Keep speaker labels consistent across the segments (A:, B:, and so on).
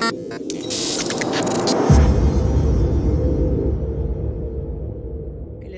A: Le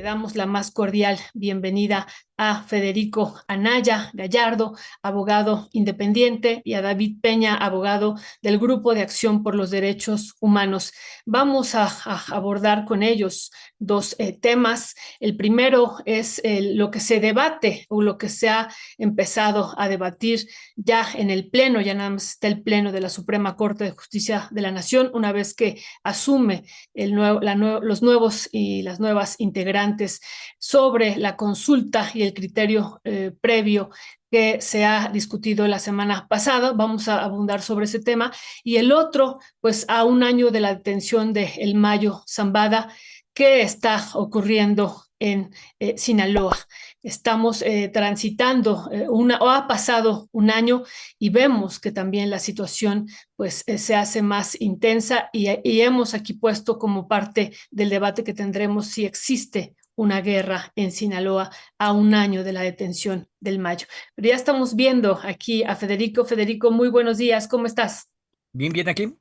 A: damos la más cordial bienvenida a Federico Anaya Gallardo, abogado independiente, y a David Peña, abogado del Grupo de Acción por los Derechos Humanos. Vamos a abordar con ellos dos temas. El primero es lo que se debate o lo que se ha empezado a debatir ya en el Pleno, ya nada más está el Pleno de la Suprema Corte de Justicia de la Nación, una vez que asume los nuevos y las nuevas integrantes sobre la consulta y el criterio previo que se ha discutido la semana pasada. Vamos a abundar sobre ese tema. Y el otro, pues a un año de la detención de El Mayo Zambada, ¿qué está ocurriendo en Sinaloa? Estamos transitando o ha pasado un año y vemos que también la situación pues se hace más intensa y hemos aquí puesto como parte del debate que tendremos si existe una guerra en Sinaloa a un año de la detención del Mayo. Pero ya estamos viendo aquí a Federico. Federico, muy buenos días, ¿cómo estás?
B: Bien, bien aquí.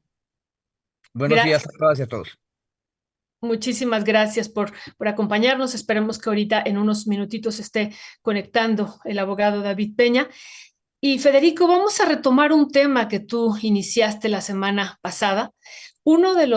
B: Buenos días
A: Gracias.
B: a todas y a todos.
A: Muchísimas gracias por acompañarnos. Esperemos que ahorita en unos minutitos esté conectando el abogado David Peña. Y Federico, vamos a retomar un tema que tú iniciaste la semana pasada. Uno de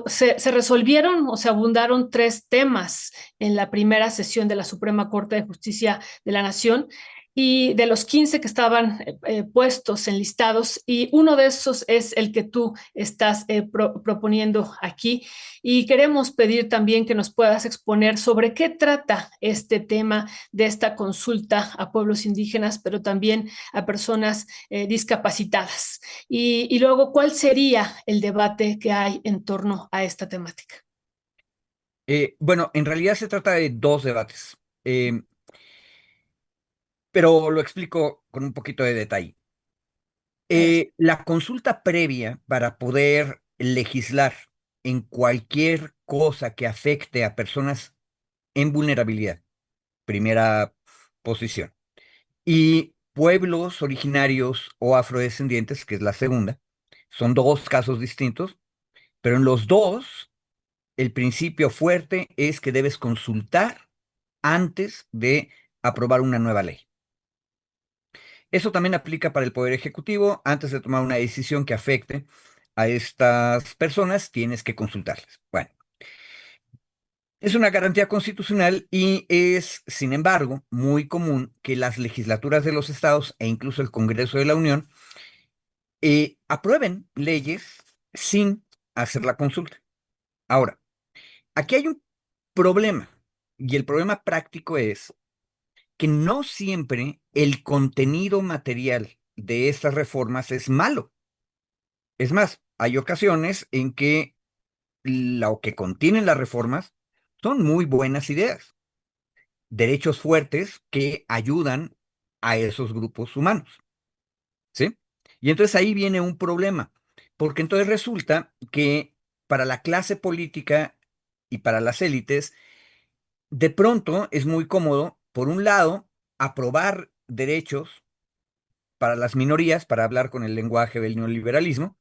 A: se resolvieron o se abundaron tres temas en la primera sesión de la Suprema Corte de Justicia de la Nación, y de los 15 que estaban puestos, enlistados, y uno de esos es el que tú estás proponiendo aquí. Y queremos pedir también que nos puedas exponer sobre qué trata este tema de esta consulta a pueblos indígenas, pero también a personas discapacitadas. Y luego, ¿cuál sería el debate que hay en torno a esta temática?
B: Bueno, en realidad se trata de dos debates, eh, pero lo explico con un poquito de detalle. La consulta previa para poder legislar en cualquier cosa que afecte a personas en vulnerabilidad, primera posición, y pueblos originarios o afrodescendientes, que es la segunda, son dos casos distintos, pero en los dos el principio fuerte es que debes consultar antes de aprobar una nueva ley. Eso también aplica para el Poder Ejecutivo. Antes de tomar una decisión que afecte a estas personas, tienes que consultarles. Bueno, es una garantía constitucional y es, sin embargo, muy común que las legislaturas de los estados e incluso el Congreso de la Unión aprueben leyes sin hacer la consulta. Ahora, aquí hay un problema, y el problema práctico es que no siempre el contenido material de estas reformas es malo. Es más, hay ocasiones en que lo que contienen las reformas son muy buenas ideas, derechos fuertes que ayudan a esos grupos humanos, ¿sí? Y entonces ahí viene un problema, porque entonces resulta que para la clase política y para las élites, de pronto es muy cómodo, por un lado, aprobar derechos para las minorías, para hablar con el lenguaje del neoliberalismo,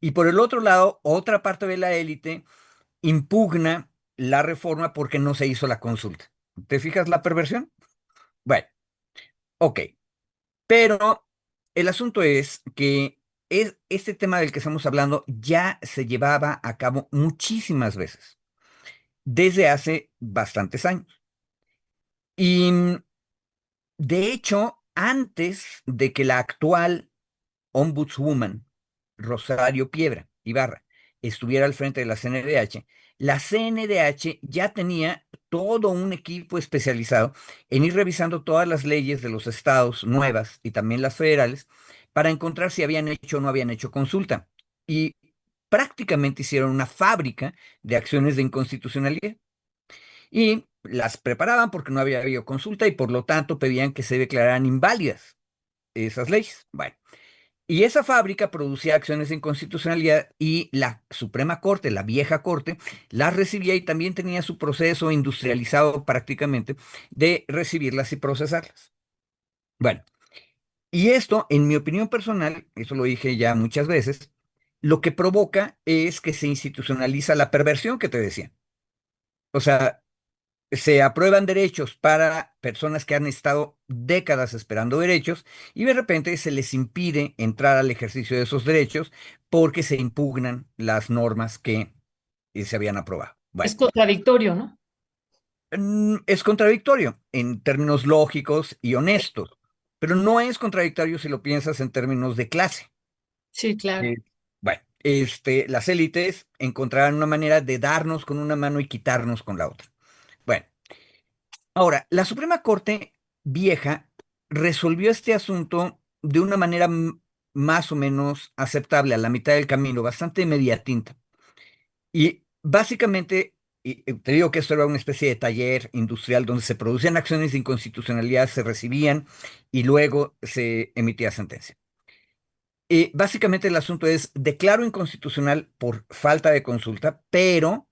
B: y por el otro lado, otra parte de la élite impugna la reforma porque no se hizo la consulta. ¿Te fijas la perversión? Bueno, ok, pero el asunto es que este tema del que estamos hablando ya se llevaba a cabo muchísimas veces, desde hace bastantes años. Y de hecho, antes de que la actual ombudswoman, Rosario Piedra Ibarra, estuviera al frente de la CNDH ya tenía todo un equipo especializado en ir revisando todas las leyes de los estados nuevas y también las federales para encontrar si habían hecho o no habían hecho consulta. Y prácticamente hicieron una fábrica de acciones de inconstitucionalidad. Y las preparaban porque no había habido consulta y por lo tanto pedían que se declararan inválidas esas leyes. Bueno. Y esa fábrica producía acciones de inconstitucionalidad y la Suprema Corte, la vieja Corte, las recibía y también tenía su proceso industrializado prácticamente de recibirlas y procesarlas. Bueno, y esto, en mi opinión personal, eso lo dije ya muchas veces, lo que provoca es que se institucionaliza la perversión que te decía. O sea, se aprueban derechos para personas que han estado décadas esperando derechos y de repente se les impide entrar al ejercicio de esos derechos porque se impugnan las normas que se habían aprobado.
A: Es
B: Bueno,
A: contradictorio, ¿no?
B: es contradictorio en términos lógicos y honestos, pero no es contradictorio si lo piensas en términos de clase.
A: Sí, claro.
B: Eh, bueno, las élites encontrarán una manera de darnos con una mano y quitarnos con la otra. Bueno, ahora, la Suprema Corte Vieja resolvió este asunto de una manera más o menos aceptable a la mitad del camino, bastante mediatinta. Y básicamente, te digo que esto era una especie de taller industrial donde se producían acciones de inconstitucionalidad, se recibían y luego se emitía sentencia. Básicamente el asunto es, declaro inconstitucional por falta de consulta, pero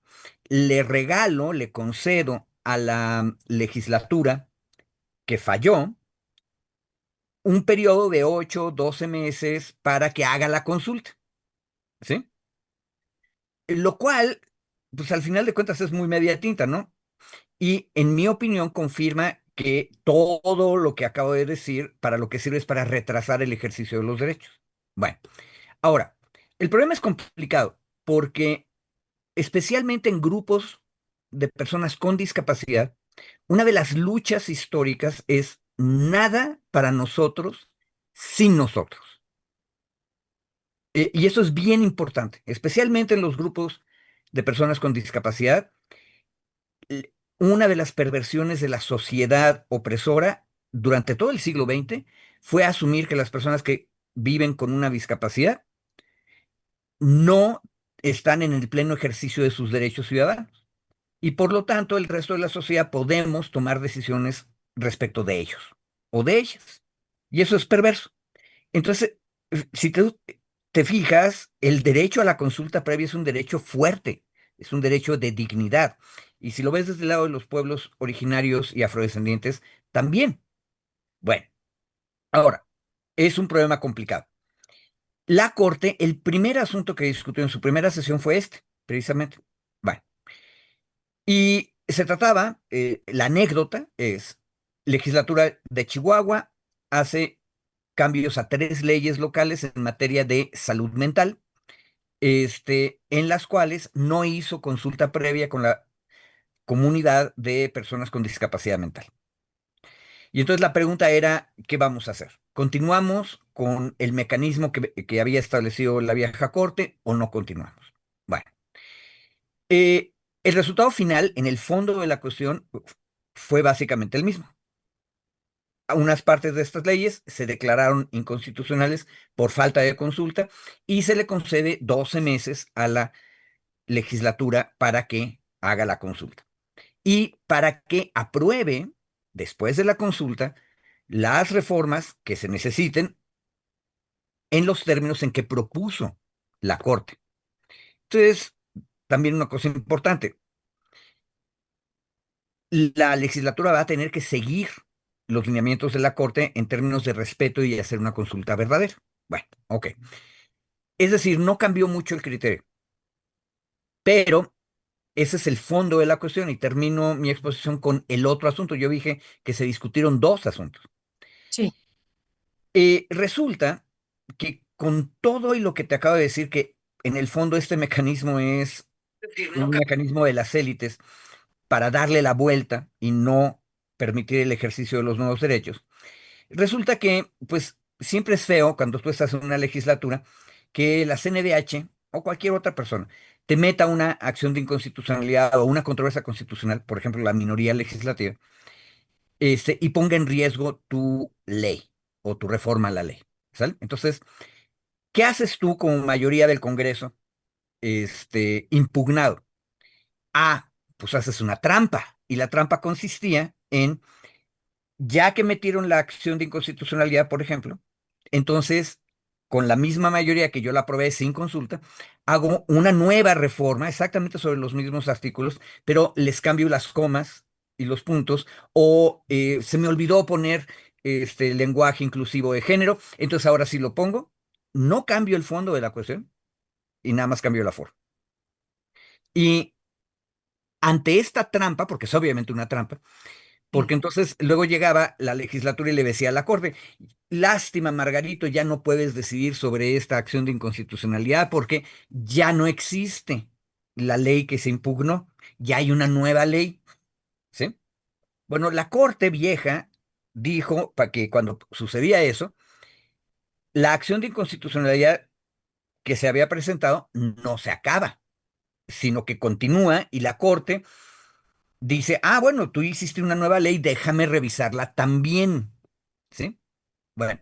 B: le concedo a la legislatura que falló un periodo de 8, 12 meses para que haga la consulta, ¿sí? Lo cual, pues al final de cuentas es muy media tinta, ¿no? Y en mi opinión confirma que todo lo que acabo de decir para lo que sirve es para retrasar el ejercicio de los derechos. Bueno, ahora, el problema es complicado porque especialmente en grupos de personas con discapacidad, una de las luchas históricas es nada para nosotros sin nosotros. Y eso es bien importante, especialmente en los grupos de personas con discapacidad. Una de las perversiones de la sociedad opresora durante todo el siglo XX fue asumir que las personas que viven con una discapacidad no están en el pleno ejercicio de sus derechos ciudadanos. Y por lo tanto, el resto de la sociedad podemos tomar decisiones respecto de ellos o de ellas. Y eso es perverso. Entonces, si te fijas, el derecho a la consulta previa es un derecho fuerte, es un derecho de dignidad. Y si lo ves desde el lado de los pueblos originarios y afrodescendientes, también. Bueno, ahora, es un problema complicado. La Corte, el primer asunto que discutió en su primera sesión fue este, precisamente. Bueno, y se trataba, la anécdota es, legislatura de Chihuahua hace cambios a 3 leyes locales en materia de salud mental, en las cuales no hizo consulta previa con la comunidad de personas con discapacidad mental. Y entonces la pregunta era, ¿qué vamos a hacer? ¿Continuamos con el mecanismo que había establecido la vieja corte o no continuamos? Bueno, eh, el resultado final, en el fondo de la cuestión, fue básicamente el mismo. Unas partes de estas leyes se declararon inconstitucionales por falta de consulta y se le concede 12 meses a la legislatura para que haga la consulta y para que apruebe, después de la consulta, las reformas que se necesiten en los términos en que propuso la Corte. Entonces, también una cosa importante, la legislatura va a tener que seguir los lineamientos de la Corte en términos de respeto y hacer una consulta verdadera. Bueno, ok. Es decir, no cambió mucho el criterio, pero ese es el fondo de la cuestión y termino mi exposición con el otro asunto. Yo dije que se discutieron dos asuntos.
A: Sí,
B: Resulta que con todo y lo que te acabo de decir, que en el fondo este mecanismo es un mecanismo de las élites para darle la vuelta y no permitir el ejercicio de los nuevos derechos. Resulta que, pues, siempre es feo cuando tú estás en una legislatura que la CNDH o cualquier otra persona te meta una acción de inconstitucionalidad o una controversia constitucional, por ejemplo, la minoría legislativa, y ponga en riesgo tu ley o tu reforma a la ley. ¿Sale? Entonces, ¿qué haces tú como mayoría del Congreso, impugnado? Pues haces una trampa. Y la trampa consistía en, ya que metieron la acción de inconstitucionalidad, por ejemplo, entonces, con la misma mayoría que yo la aprobé sin consulta, hago una nueva reforma exactamente sobre los mismos artículos, pero les cambio las comas y los puntos, o se me olvidó poner este lenguaje inclusivo de género, entonces ahora sí lo pongo, no cambio el fondo de la cuestión, y nada más cambió la forma. Y ante esta trampa, porque es obviamente una trampa,
A: Sí.
B: porque entonces luego llegaba la legislatura y le decía a la Corte, lástima, Margarito, ya no puedes decidir sobre esta acción de inconstitucionalidad porque ya no existe la ley que se impugnó, ya hay una nueva ley, ¿sí? Bueno, la Corte vieja dijo para que cuando sucedía eso, la acción de inconstitucionalidad que se había presentado no se acaba, sino que continúa y la Corte dice, ah, bueno, tú hiciste una nueva ley, déjame revisarla también, ¿sí? Bueno,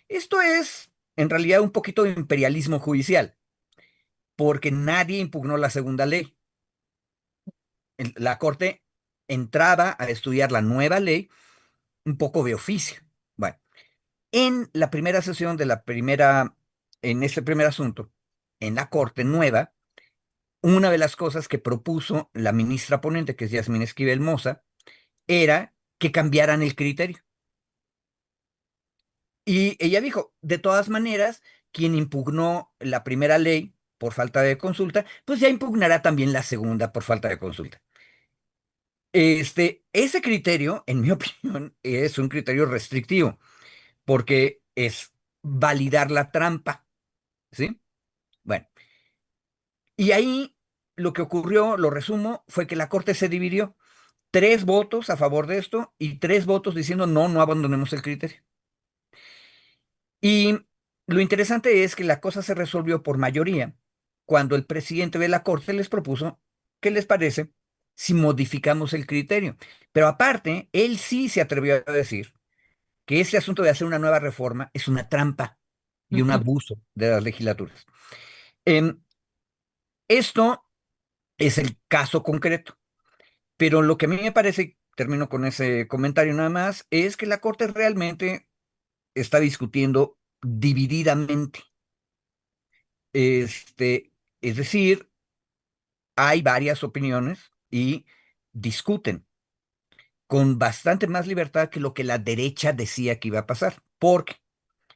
B: esto es en realidad un poquito de imperialismo judicial, porque nadie impugnó la segunda ley. La Corte entraba a estudiar la nueva ley un poco de oficio. Bueno, en la primera sesión de en este primer asunto, en la Corte nueva, una de las cosas que propuso la ministra ponente, que es Yasmín Esquivel Moza, era que cambiaran el criterio. Y ella dijo, de todas maneras, quien impugnó la primera ley por falta de consulta, pues ya impugnará también la segunda por falta de consulta. Ese criterio, en mi opinión, es un criterio restrictivo, porque es validar la trampa, ¿sí? Bueno, y ahí lo que ocurrió, lo resumo, fue que la Corte se dividió. Tres votos a favor de esto y tres votos diciendo no, no abandonemos el criterio. Y lo interesante es que la cosa se resolvió por mayoría cuando el presidente de la Corte les propuso, ¿qué les parece si modificamos el criterio? Pero aparte, él sí se atrevió a decir que ese asunto de hacer una nueva reforma es una trampa y un
A: Ujú.
B: abuso de las legislaturas. Em, Esto es el caso concreto, pero lo que a mí me parece, termino con ese comentario nada más, es que la Corte realmente está discutiendo divididamente. Este, es decir, hay varias opiniones y discuten con bastante más libertad que lo que la derecha decía que iba a pasar. Porque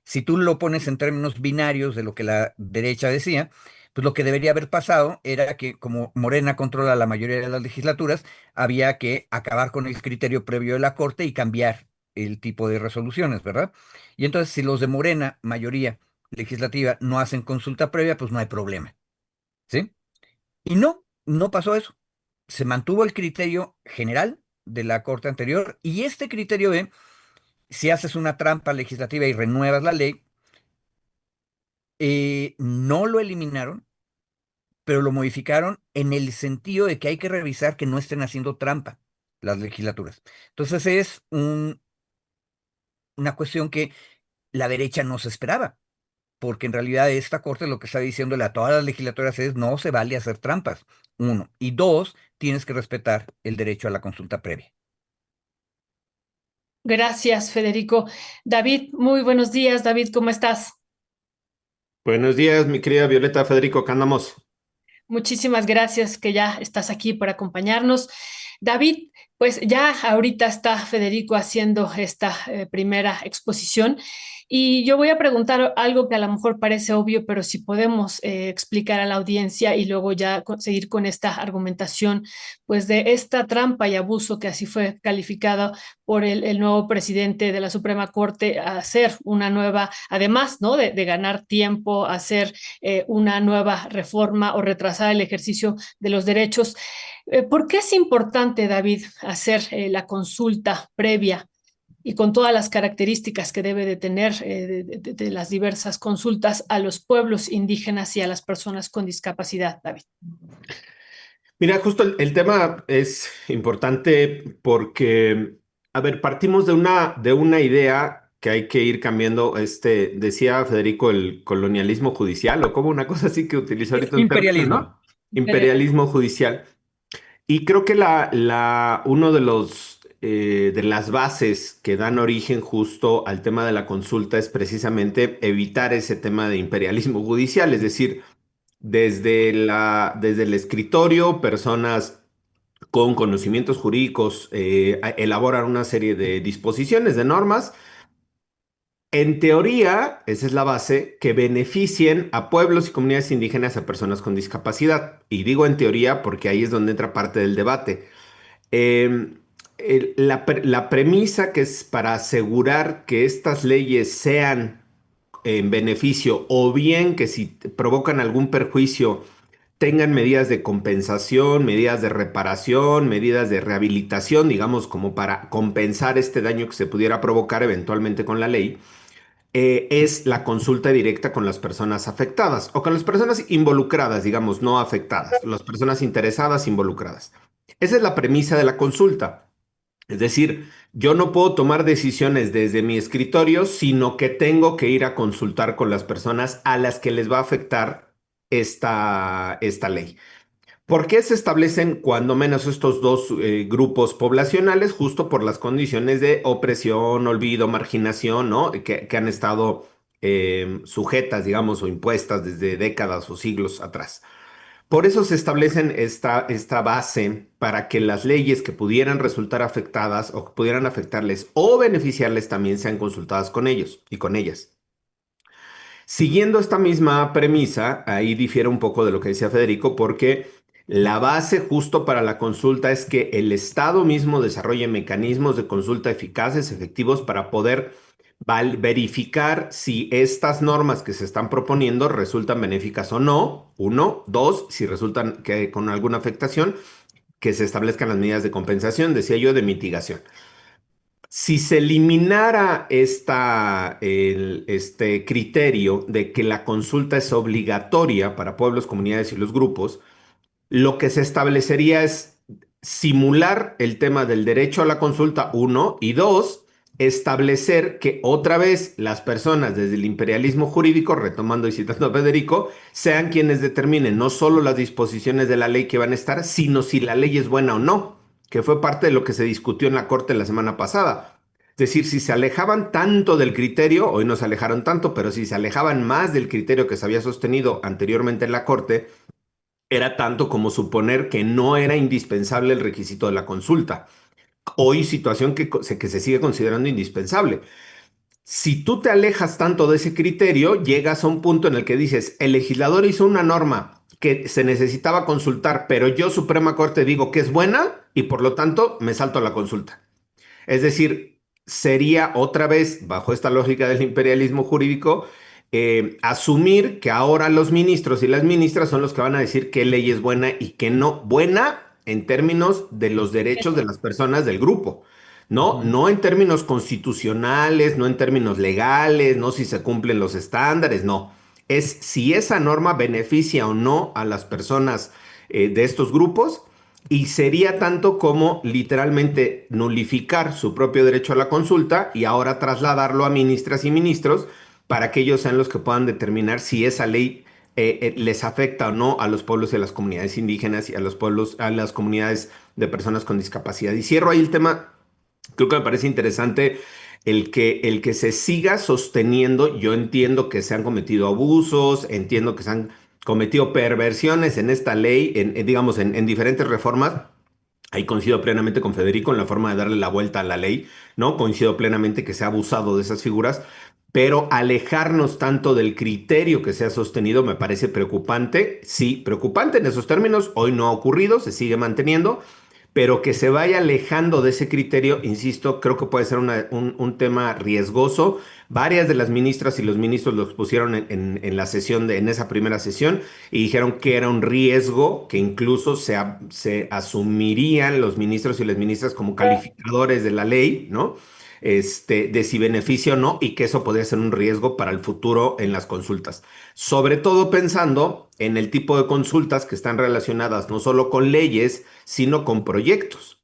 B: si tú lo pones en términos binarios de lo que la derecha decía, pues lo que debería haber pasado era que como Morena controla la mayoría de las legislaturas, había que acabar con el criterio previo de la Corte y cambiar el tipo de resoluciones, ¿verdad? Y entonces si los de Morena, mayoría legislativa, no hacen consulta previa, pues no hay problema, ¿sí? Y no, no pasó eso. Se mantuvo el criterio general de la Corte anterior y este criterio de si haces una trampa legislativa y renuevas la ley, no lo eliminaron, pero lo modificaron en el sentido de que hay que revisar que no estén haciendo trampa las legislaturas. Entonces es una cuestión que la derecha no se esperaba, porque en realidad esta Corte lo que está diciéndole a todas las legislaturas es no se vale hacer trampas, uno. Y dos, tienes que respetar el derecho a la consulta previa.
A: Gracias, Federico. David, muy buenos días. David, ¿cómo estás?
C: Buenos días, mi querida Violeta Federico, ¿qué andamos?
A: Muchísimas gracias que ya estás aquí por acompañarnos. David, pues ya ahorita está Federico haciendo esta primera exposición y yo voy a preguntar algo que a lo mejor parece obvio, pero si podemos explicar a la audiencia y luego ya seguir con esta argumentación, pues de esta trampa y abuso que así fue calificado por el nuevo presidente de la Suprema Corte a hacer una nueva, además, ¿no? De ganar tiempo, hacer una nueva reforma o retrasar el ejercicio de los derechos. ¿Por qué es importante, David, hacer la consulta previa y con todas las características que debe de tener de las diversas consultas a los pueblos indígenas y a las personas con discapacidad, David?
C: Mira, justo el tema es importante porque, a ver, partimos de una idea que hay que ir cambiando, decía Federico, el colonialismo judicial, o como una cosa así que utilizó ahorita un término,
B: Imperialismo.
C: ¿no? Imperialismo judicial. Y creo que uno de las bases que dan origen justo al tema de la consulta es precisamente evitar ese tema de imperialismo judicial, es decir, desde el escritorio, personas con conocimientos jurídicos elaboran una serie de disposiciones, de normas, En teoría, esa es la base, que beneficien a pueblos y comunidades indígenas y a personas con discapacidad. Y digo en teoría porque ahí es donde entra parte del debate. Eh, la premisa que es para asegurar que estas leyes sean en beneficio o bien que si provocan algún perjuicio tengan medidas de compensación, medidas de reparación, medidas de rehabilitación, digamos, como para compensar este daño que se pudiera provocar eventualmente con la ley, es la consulta directa con las personas afectadas o con las personas involucradas, digamos, no afectadas, las personas interesadas involucradas. Esa es la premisa de la consulta. Es decir, yo no puedo tomar decisiones desde mi escritorio, sino que tengo que ir a consultar con las personas a las que les va a afectar esta ley. ¿Por qué se establecen cuando menos estos dos grupos poblacionales? Justo por las condiciones de opresión, olvido, marginación, ¿no? Que han estado sujetas, digamos, o impuestas desde décadas o siglos atrás. Por eso se establecen esta base para que las leyes que pudieran resultar afectadas o que pudieran afectarles o beneficiarles también sean consultadas con ellos y con ellas. Siguiendo esta misma premisa, ahí difiere un poco de lo que decía Federico, porque la base justo para la consulta es que el Estado mismo desarrolle mecanismos de consulta eficaces, efectivos, para poder verificar si estas normas que se están proponiendo resultan benéficas o no. Uno, dos, si resultan que con alguna afectación, que se establezcan las medidas de compensación, decía yo, de mitigación. Si se eliminara este criterio de que la consulta es obligatoria para pueblos, comunidades y los grupos, lo que se establecería es simular el tema del derecho a la consulta, uno, y dos, establecer que otra vez las personas desde el imperialismo jurídico, retomando y citando a Federico, sean quienes determinen no solo las disposiciones de la ley que van a estar, sino si la ley es buena o no, que fue parte de lo que se discutió en la Corte la semana pasada. Es decir, si se alejaban tanto del criterio, hoy no se alejaron tanto, pero si se alejaban más del criterio que se había sostenido anteriormente en la Corte, era tanto como suponer que no era indispensable el requisito de la consulta. Hoy situación que se sigue considerando indispensable. Si tú te alejas tanto de ese criterio, llegas a un punto en el que dices, el legislador hizo una norma que se necesitaba consultar, pero yo, Suprema Corte, digo que es buena y por lo tanto me salto a la consulta. Es decir, sería otra vez, bajo esta lógica del imperialismo jurídico, asumir que ahora los ministros y las ministras son los que van a decir qué ley es buena y qué no. Buena en términos de los derechos de las personas del grupo. No,
B: Ujú.
C: no en términos constitucionales, no en términos legales, no si se cumplen los estándares, no. Es si esa norma beneficia o no a las personas de estos grupos y sería tanto como literalmente nulificar su propio derecho a la consulta y ahora trasladarlo a ministras y ministros para que ellos sean los que puedan determinar si esa ley les afecta o no a los pueblos y a las comunidades indígenas y a los pueblos, a las comunidades de personas con discapacidad. Y cierro ahí el tema. Creo que me parece interesante el que se siga sosteniendo. Yo entiendo que se han cometido abusos, entiendo que se han cometido perversiones en esta ley, digamos, en diferentes reformas. Ahí coincido plenamente con Federico en la forma de darle la vuelta a la ley, ¿no? Coincido plenamente que se ha abusado de esas figuras, pero alejarnos tanto del criterio que se ha sostenido me parece preocupante. Sí, preocupante en esos términos. Hoy no ha ocurrido, se sigue manteniendo, pero que se vaya alejando de ese criterio, insisto, creo que puede ser un tema riesgoso. Varias de las ministras y los ministros los pusieron en la sesión, en esa primera sesión, y dijeron que era un riesgo que incluso se asumirían los ministros y las ministras como calificadores de la ley, ¿no? De si beneficia o no, y que eso podría ser un riesgo para el futuro en las consultas. Sobre todo pensando en el tipo de consultas que están relacionadas no solo con leyes, sino con proyectos.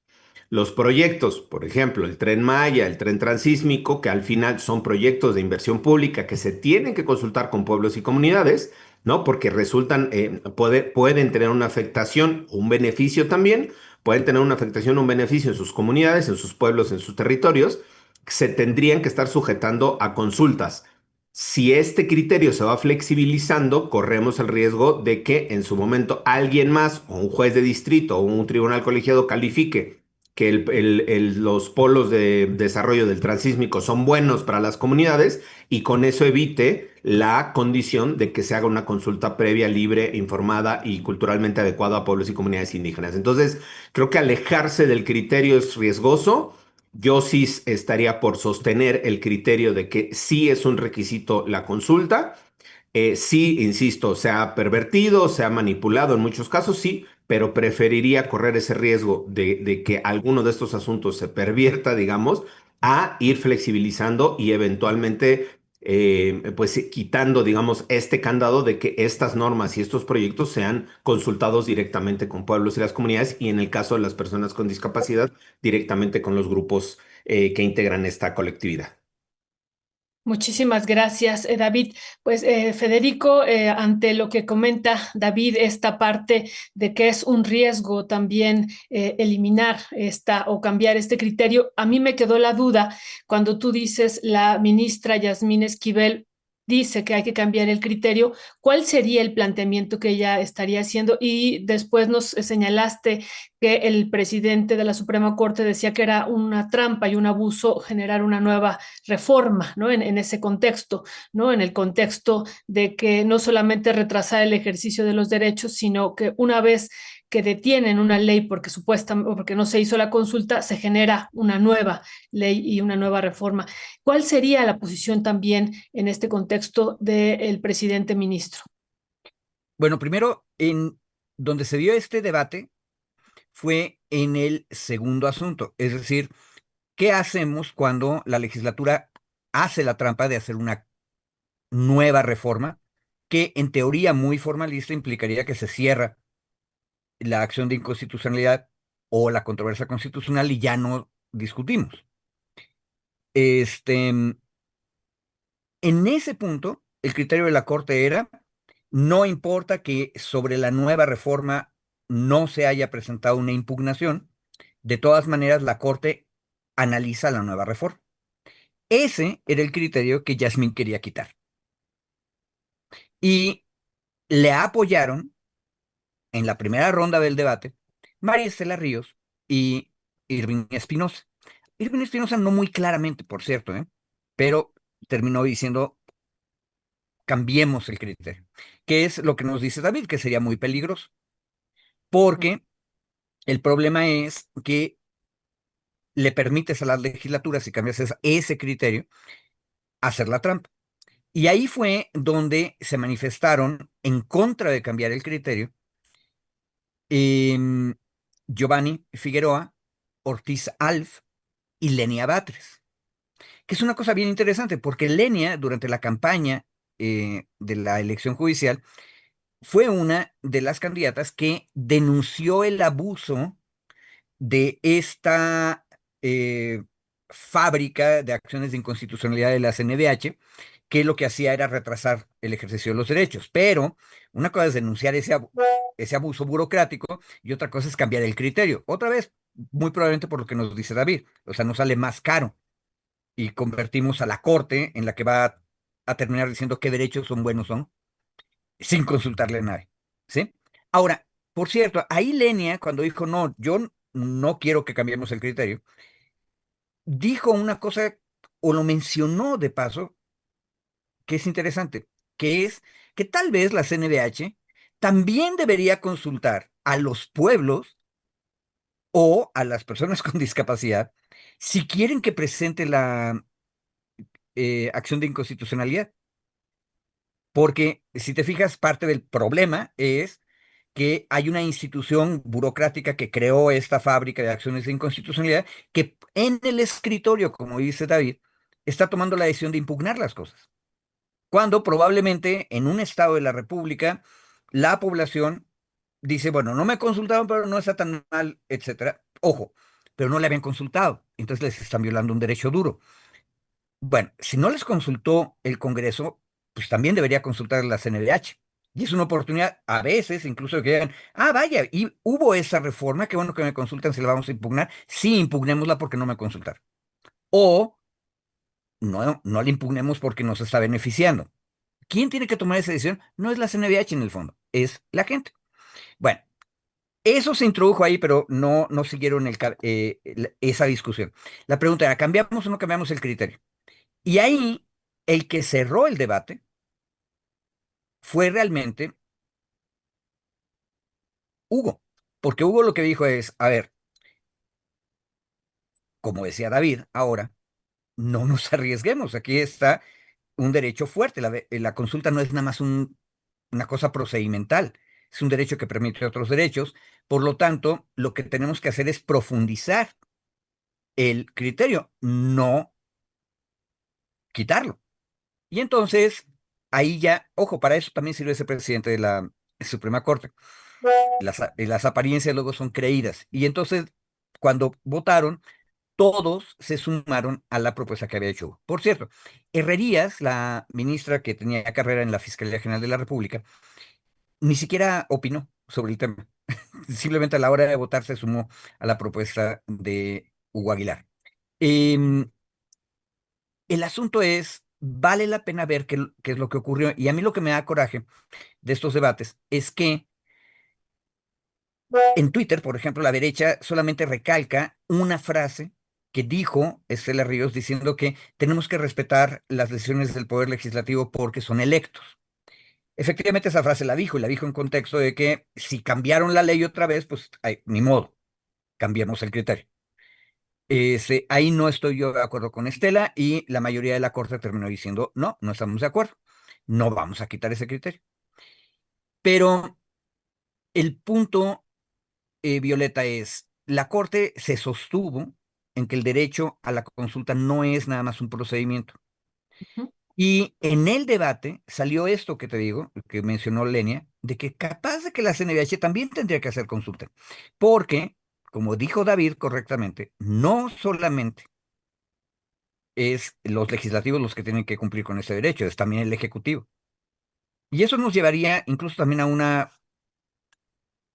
C: Los proyectos, por ejemplo, el Tren Maya, el Tren Transísmico, que al final son proyectos de inversión pública que se tienen que consultar con pueblos y comunidades, ¿no? Porque resultan, pueden tener una afectación, un beneficio también, pueden tener una afectación, un beneficio en sus comunidades, en sus pueblos, en sus territorios, se tendrían que estar sujetando a consultas. Si este criterio se va flexibilizando, corremos el riesgo de que en su momento alguien más, o un juez de distrito, o un tribunal colegiado califique que los polos de desarrollo del transísmico son buenos para las comunidades y con eso evite la condición de que se haga una consulta previa, libre, informada y culturalmente adecuada a pueblos y comunidades indígenas. Entonces, creo que alejarse del criterio es riesgoso. Yo sí estaría por sostener el criterio de que sí es un requisito la consulta. Sí, insisto, se ha pervertido, se ha manipulado en muchos casos, sí, pero preferiría correr ese riesgo de que alguno de estos asuntos se pervierta, digamos, a ir flexibilizando y eventualmente, pues quitando, digamos, este candado de que estas normas y estos proyectos sean consultados directamente con pueblos y las comunidades y en el caso de las personas con discapacidad, directamente con los grupos que integran esta colectividad.
A: Muchísimas gracias, David. Pues Federico, ante lo que comenta David, esta parte de que es un riesgo también eliminar esta o cambiar este criterio, a mí me quedó la duda cuando tú dices la ministra Yasmín Esquivel dice que hay que cambiar el criterio, ¿cuál sería el planteamiento que ella estaría haciendo? Y después nos señalaste que el presidente de la Suprema Corte decía que era una trampa y un abuso generar una nueva reforma, ¿no? En ese contexto, ¿no? En el contexto de que no solamente retrasar el ejercicio de los derechos, sino que una vez que detienen una ley porque supuestamente o porque no se hizo la consulta, se genera una nueva ley y una nueva reforma. ¿Cuál sería la posición también en este contexto del presidente ministro?
B: Bueno, primero, en donde se dio este debate fue en el segundo asunto, es decir, ¿qué hacemos cuando la legislatura hace la trampa de hacer una nueva reforma que en teoría muy formalista implicaría que se cierra la acción de inconstitucionalidad o la controversia constitucional y ya no discutimos? En ese punto, el criterio de la Corte era, no importa que sobre la nueva reforma no se haya presentado una impugnación, de todas maneras la Corte analiza la nueva reforma. Ese era el criterio que Yasmín quería quitar. Y le apoyaron en la primera ronda del debate María Estela Ríos y Irving Espinosa. Irving Espinosa no muy claramente, por cierto, pero terminó diciendo, cambiemos el criterio, que es lo que nos dice David, que sería muy peligroso, porque el problema es que le permites a las legislaturas, si cambias ese criterio, hacer la trampa. Y ahí fue donde se manifestaron en contra de cambiar el criterio em, Giovanni Figueroa, Ortiz Alf y Lenia Batres, que es una cosa bien interesante, porque Lenia, durante la campaña de la elección judicial, fue una de las candidatas que denunció el abuso de esta fábrica de acciones de inconstitucionalidad de la CNDH, que lo que hacía era retrasar el ejercicio de los derechos. Pero una cosa es denunciar ese abuso burocrático y otra cosa es cambiar el criterio. Otra vez, muy probablemente por lo que nos dice David, o sea, nos sale más caro y convertimos a la corte en la que va a terminar diciendo qué derechos son buenos son, sin consultarle a nadie. ¿Sí? Ahora, por cierto, ahí Lenia, cuando dijo, no, yo no quiero que cambiemos el criterio, dijo una cosa, o lo mencionó de paso, que es interesante, que es que tal vez la CNDH también debería consultar a los pueblos o a las personas con discapacidad si quieren que presente la acción de inconstitucionalidad. Porque si te fijas, parte del problema es que hay una institución burocrática que creó esta fábrica de acciones de inconstitucionalidad que en el escritorio, como dice David, está tomando la decisión de impugnar las cosas. Cuando probablemente en un estado de la República la población dice, bueno, no me consultaron, pero no está tan mal, etcétera. Ojo, pero no le habían consultado, entonces les están violando un derecho duro. Bueno, si no les consultó el Congreso, pues también debería consultar la CNDH. Y es una oportunidad, a veces, incluso de que digan, ah, vaya, y hubo esa reforma, qué bueno que me consultan si la vamos a impugnar. Sí, impugnémosla porque no me consultaron. O no, no la impugnemos porque nos está beneficiando. ¿Quién tiene que tomar esa decisión? No es la CNDH en el fondo, es la gente. Bueno, Eso se introdujo ahí, pero no siguieron esa discusión. La pregunta era, ¿cambiamos o no cambiamos el criterio? Y ahí el que cerró el debate fue realmente Hugo, porque Hugo lo que dijo es, a ver, como decía David, ahora no nos arriesguemos, aquí está un derecho fuerte, la consulta no es nada más una cosa procedimental, es un derecho que permite otros derechos, por lo tanto, lo que tenemos que hacer es profundizar el criterio, no quitarlo. Y entonces, ahí ya, ojo, para eso también sirve ese presidente de la Suprema Corte. Las apariencias luego son creídas. Y entonces, cuando votaron, todos se sumaron a la propuesta que había hecho. Por cierto, Herrerías, la ministra que tenía carrera en la Fiscalía General de la República, ni siquiera opinó sobre el tema. Simplemente a la hora de votar se sumó a la propuesta de Hugo Aguilar. Em, el asunto es, vale la pena ver qué es lo que ocurrió. Y a mí lo que me da coraje de estos debates es que en Twitter, por ejemplo, la derecha solamente recalca una frase que dijo Estela Ríos diciendo que tenemos que respetar las decisiones del Poder Legislativo porque son electos. Efectivamente, esa frase la dijo y la dijo en contexto de que si cambiaron la ley otra vez, pues ni modo, cambiemos el criterio. Ahí no estoy yo de acuerdo con Estela y la mayoría de la Corte terminó diciendo, no, no estamos de acuerdo, no vamos a quitar ese criterio. Pero el punto, Violeta, es, la Corte se sostuvo en que el derecho a la consulta no es nada más un procedimiento.
A: Ujú.
B: Y en el debate salió esto que te digo, que mencionó Lenia, de que capaz de que la CNBH también tendría que hacer consulta. Porque, como dijo David correctamente, no solamente es los legislativos los que tienen que cumplir con ese derecho, es también el ejecutivo. Y eso nos llevaría incluso también a una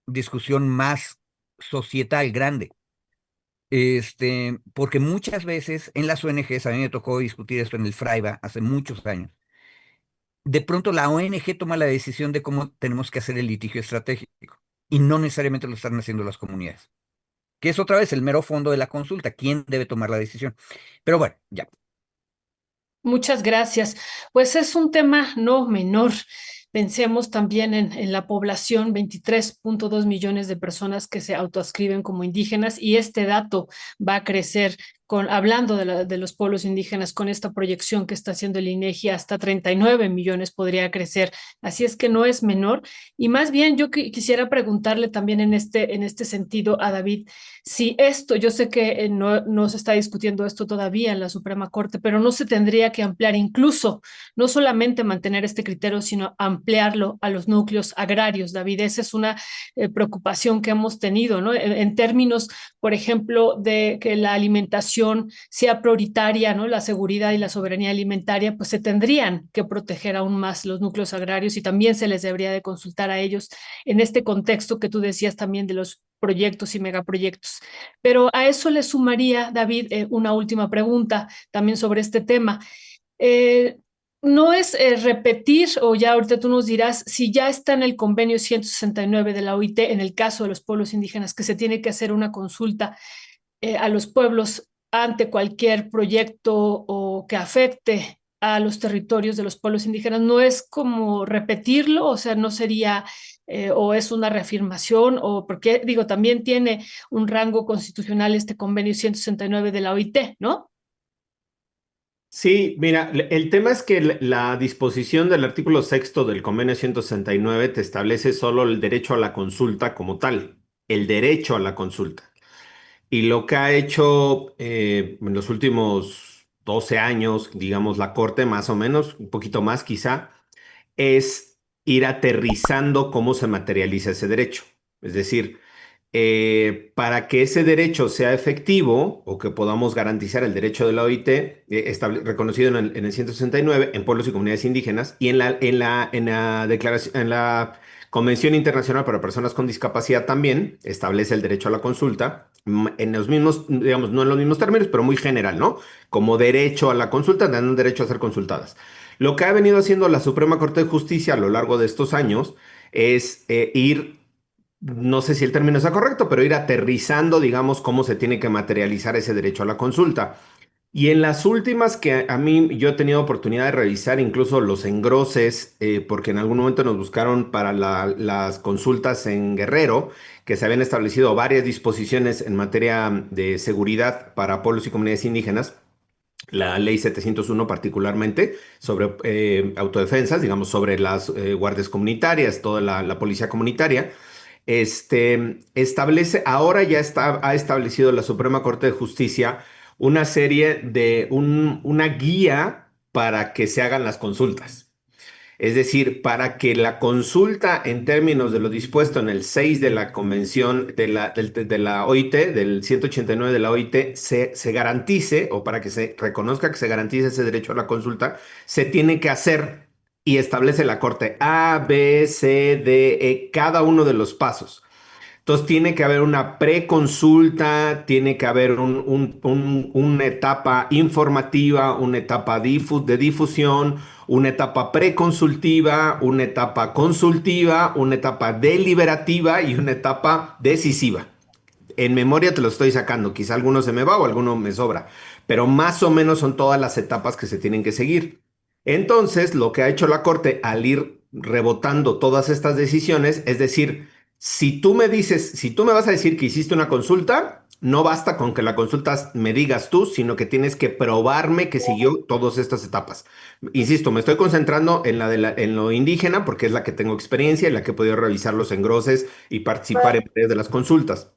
B: discusión más societal grande. Porque muchas veces en las ONGs, a mí me tocó discutir esto en el FRAIBA hace muchos años, de pronto la ONG toma la decisión de cómo tenemos que hacer el litigio estratégico y no necesariamente lo están haciendo las comunidades, que es otra vez el mero fondo de la consulta, quién debe tomar la decisión. Pero bueno, ya.
A: Muchas gracias. Pues es un tema no menor. Pensemos también en la población, 23.2 millones de personas que se autoascriben como indígenas y este dato va a crecer hablando de los pueblos indígenas con esta proyección que está haciendo el INEGI hasta 39 millones podría crecer. Así es que no es menor. Y más bien yo quisiera preguntarle también en este sentido a David, si esto, yo sé que no se está discutiendo esto todavía en la Suprema Corte, pero no se tendría que ampliar incluso, no solamente mantener este criterio, sino ampliarlo a los núcleos agrarios, David. Esa es una preocupación que hemos tenido, ¿no? En términos, por ejemplo, de que la alimentación sea prioritaria, ¿no? La seguridad y la soberanía alimentaria, pues se tendrían que proteger aún más los núcleos agrarios y también se les debería de consultar a ellos en este contexto que tú decías también de los proyectos y megaproyectos. Pero a eso le sumaría, David, una última pregunta también sobre este tema. Eh, no es repetir, o ya ahorita tú nos dirás, si ya está en el convenio 169 de la OIT, en el caso de los pueblos indígenas, que se tiene que hacer una consulta a los pueblos ante cualquier proyecto o que afecte a los territorios de los pueblos indígenas, no es como repetirlo, o sea, no sería o es una reafirmación, o porque digo, también tiene un rango constitucional este convenio 169 de la OIT, ¿no?
C: Sí, mira, el tema es que la disposición del artículo sexto del convenio 169 te establece solo el derecho a la consulta como tal, el derecho a la consulta. Y lo que ha hecho en los últimos 12 años, digamos, la Corte, más o menos, un poquito más quizá, es ir aterrizando cómo se materializa ese derecho. Es decir, para que ese derecho sea efectivo o que podamos garantizar el derecho de la OIT, reconocido en el 169 en pueblos y comunidades indígenas y en la declaración, en la Convención Internacional para Personas con Discapacidad también establece el derecho a la consulta en los mismos, digamos, no en los mismos términos, pero muy general, ¿no? Como derecho a la consulta, dan derecho a ser consultadas. Lo que ha venido haciendo la Suprema Corte de Justicia a lo largo de estos años es ir no sé si el término está correcto, pero ir aterrizando, digamos, cómo se tiene que materializar ese derecho a la consulta. Y en las últimas que a mí yo he tenido oportunidad de revisar incluso los engroses, porque en algún momento nos buscaron para las consultas en Guerrero, que se habían establecido varias disposiciones en materia de seguridad para pueblos y comunidades indígenas, la ley 701 particularmente, sobre autodefensas, digamos, sobre las guardias comunitarias, toda la policía comunitaria. Establece, ahora ya ha establecido la Suprema Corte de Justicia una serie de una guía para que se hagan las consultas. Es decir, para que la consulta en términos de lo dispuesto en el 6 de la Convención de la OIT, del 189 de la OIT, se garantice, o para que se reconozca que se garantice ese derecho a la consulta, se tiene que hacer y establece la Corte A, B, C, D, E, cada uno de los pasos. Entonces tiene que haber una preconsulta, tiene que haber una etapa informativa, una etapa de difusión, una etapa preconsultiva, una etapa consultiva, una etapa deliberativa y una etapa decisiva. En memoria te lo estoy sacando, quizá alguno se me va o alguno me sobra, pero más o menos son todas las etapas que se tienen que seguir. Entonces, lo que ha hecho la Corte al ir rebotando todas estas decisiones, es decir, si tú me dices, si tú me vas a decir que hiciste una consulta, no basta con que la consulta me digas tú, sino que tienes que probarme que siguió todas estas etapas. Insisto, me estoy concentrando en en lo indígena porque es la que tengo experiencia y la que he podido revisar los engroses y participar en varias de las consultas.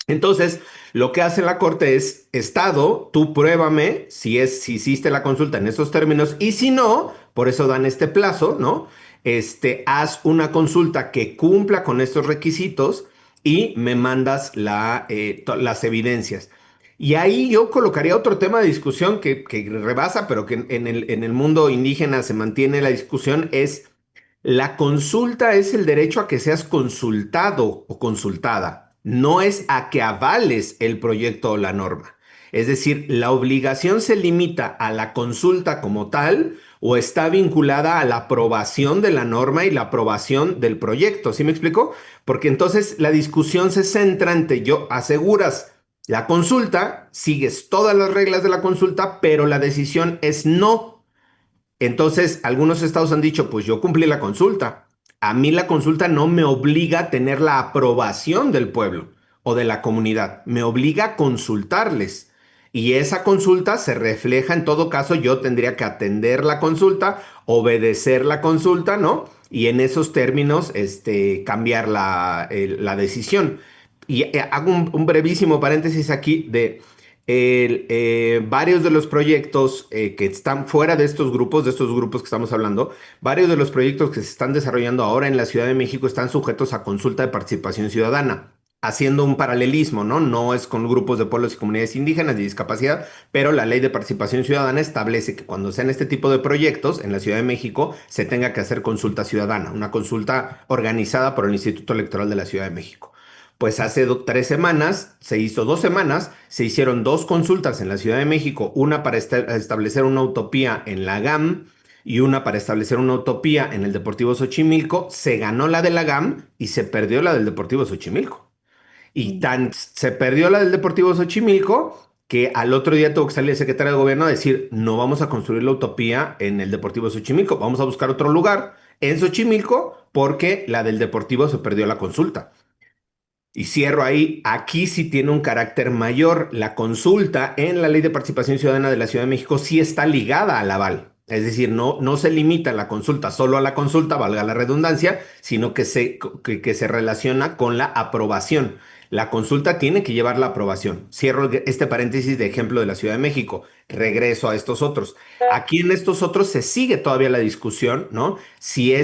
C: Entonces, lo que hace la Corte es, Estado, tú pruébame si hiciste la consulta en esos términos y si no, por eso dan este plazo, ¿no? Haz una consulta que cumpla con estos requisitos y me mandas las evidencias. Y ahí yo colocaría otro tema de discusión que rebasa, pero que en el mundo indígena se mantiene la discusión, es la consulta es el derecho a que seas consultado o consultada, no es a que avales el proyecto o la norma. Es decir, la obligación se limita a la consulta como tal o está vinculada a la aprobación de la norma y la aprobación del proyecto. ¿Sí me explico? Porque entonces la discusión se centra en yo aseguras la consulta, sigues todas las reglas de la consulta, pero la decisión es no. Entonces, algunos estados han dicho, pues yo cumplí la consulta. A mí la consulta no me obliga a tener la aprobación del pueblo o de la comunidad, me obliga a consultarles. Y esa consulta se refleja, en todo caso, yo tendría que atender la consulta, obedecer la consulta, ¿no? Y en esos términos, cambiar la decisión. Y hago un brevísimo paréntesis aquí de varios de los proyectos que están fuera de estos grupos que estamos hablando, varios de los proyectos que se están desarrollando ahora en la Ciudad de México están sujetos a consulta de participación ciudadana, haciendo un paralelismo, ¿no? No es con grupos de pueblos y comunidades indígenas de discapacidad, pero la ley de participación ciudadana establece que cuando sean este tipo de proyectos en la Ciudad de México se tenga que hacer consulta ciudadana, una consulta organizada por el Instituto Electoral de la Ciudad de México. Pues hace 3 semanas, se hizo 2 semanas, se hicieron dos consultas en la Ciudad de México, una para establecer una utopía en la GAM y una para establecer una utopía en el Deportivo Xochimilco. Se ganó la de la GAM y se perdió la del Deportivo Xochimilco. Y tan se perdió la del Deportivo Xochimilco que al otro día tuvo que salir el secretario de gobierno a decir, no vamos a construir la utopía en el Deportivo Xochimilco, vamos a buscar otro lugar en Xochimilco porque la del Deportivo se perdió la consulta. Y cierro ahí, aquí sí tiene un carácter mayor. La consulta en la Ley de Participación Ciudadana de la Ciudad de México sí está ligada al aval. Es decir, no se limita la consulta solo a la consulta, valga la redundancia, sino que se relaciona con la aprobación. La consulta tiene que llevar la aprobación. Cierro este paréntesis de ejemplo de la Ciudad de México. Regreso a estos otros. Aquí en estos otros se sigue todavía la discusión, ¿no? Si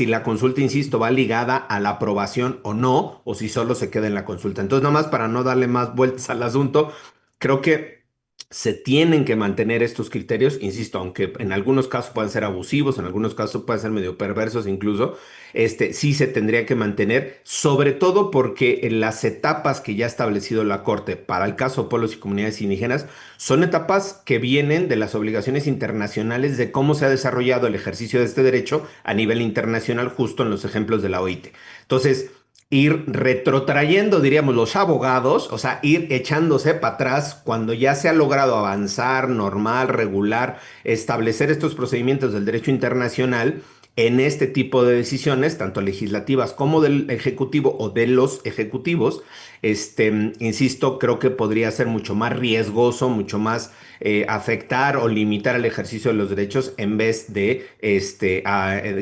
C: la consulta, insisto, va ligada a la aprobación o no, o si solo se queda en la consulta. Entonces, nada más para no darle más vueltas al asunto, creo que se tienen que mantener estos criterios, insisto, aunque en algunos casos puedan ser abusivos, en algunos casos pueden ser medio perversos incluso, sí se tendría que mantener, sobre todo porque en las etapas que ya ha establecido la Corte para el caso de pueblos y comunidades indígenas son etapas que vienen de las obligaciones internacionales de cómo se ha desarrollado el ejercicio de este derecho a nivel internacional, justo en los ejemplos de la OIT. Entonces, ir retrotrayendo, diríamos, los abogados, o sea, ir echándose para atrás cuando ya se ha logrado avanzar, normal, regular, establecer estos procedimientos del derecho internacional en este tipo de decisiones, tanto legislativas como del ejecutivo o de los ejecutivos. Insisto, creo que podría ser mucho más riesgoso, mucho más afectar o limitar el ejercicio de los derechos en vez de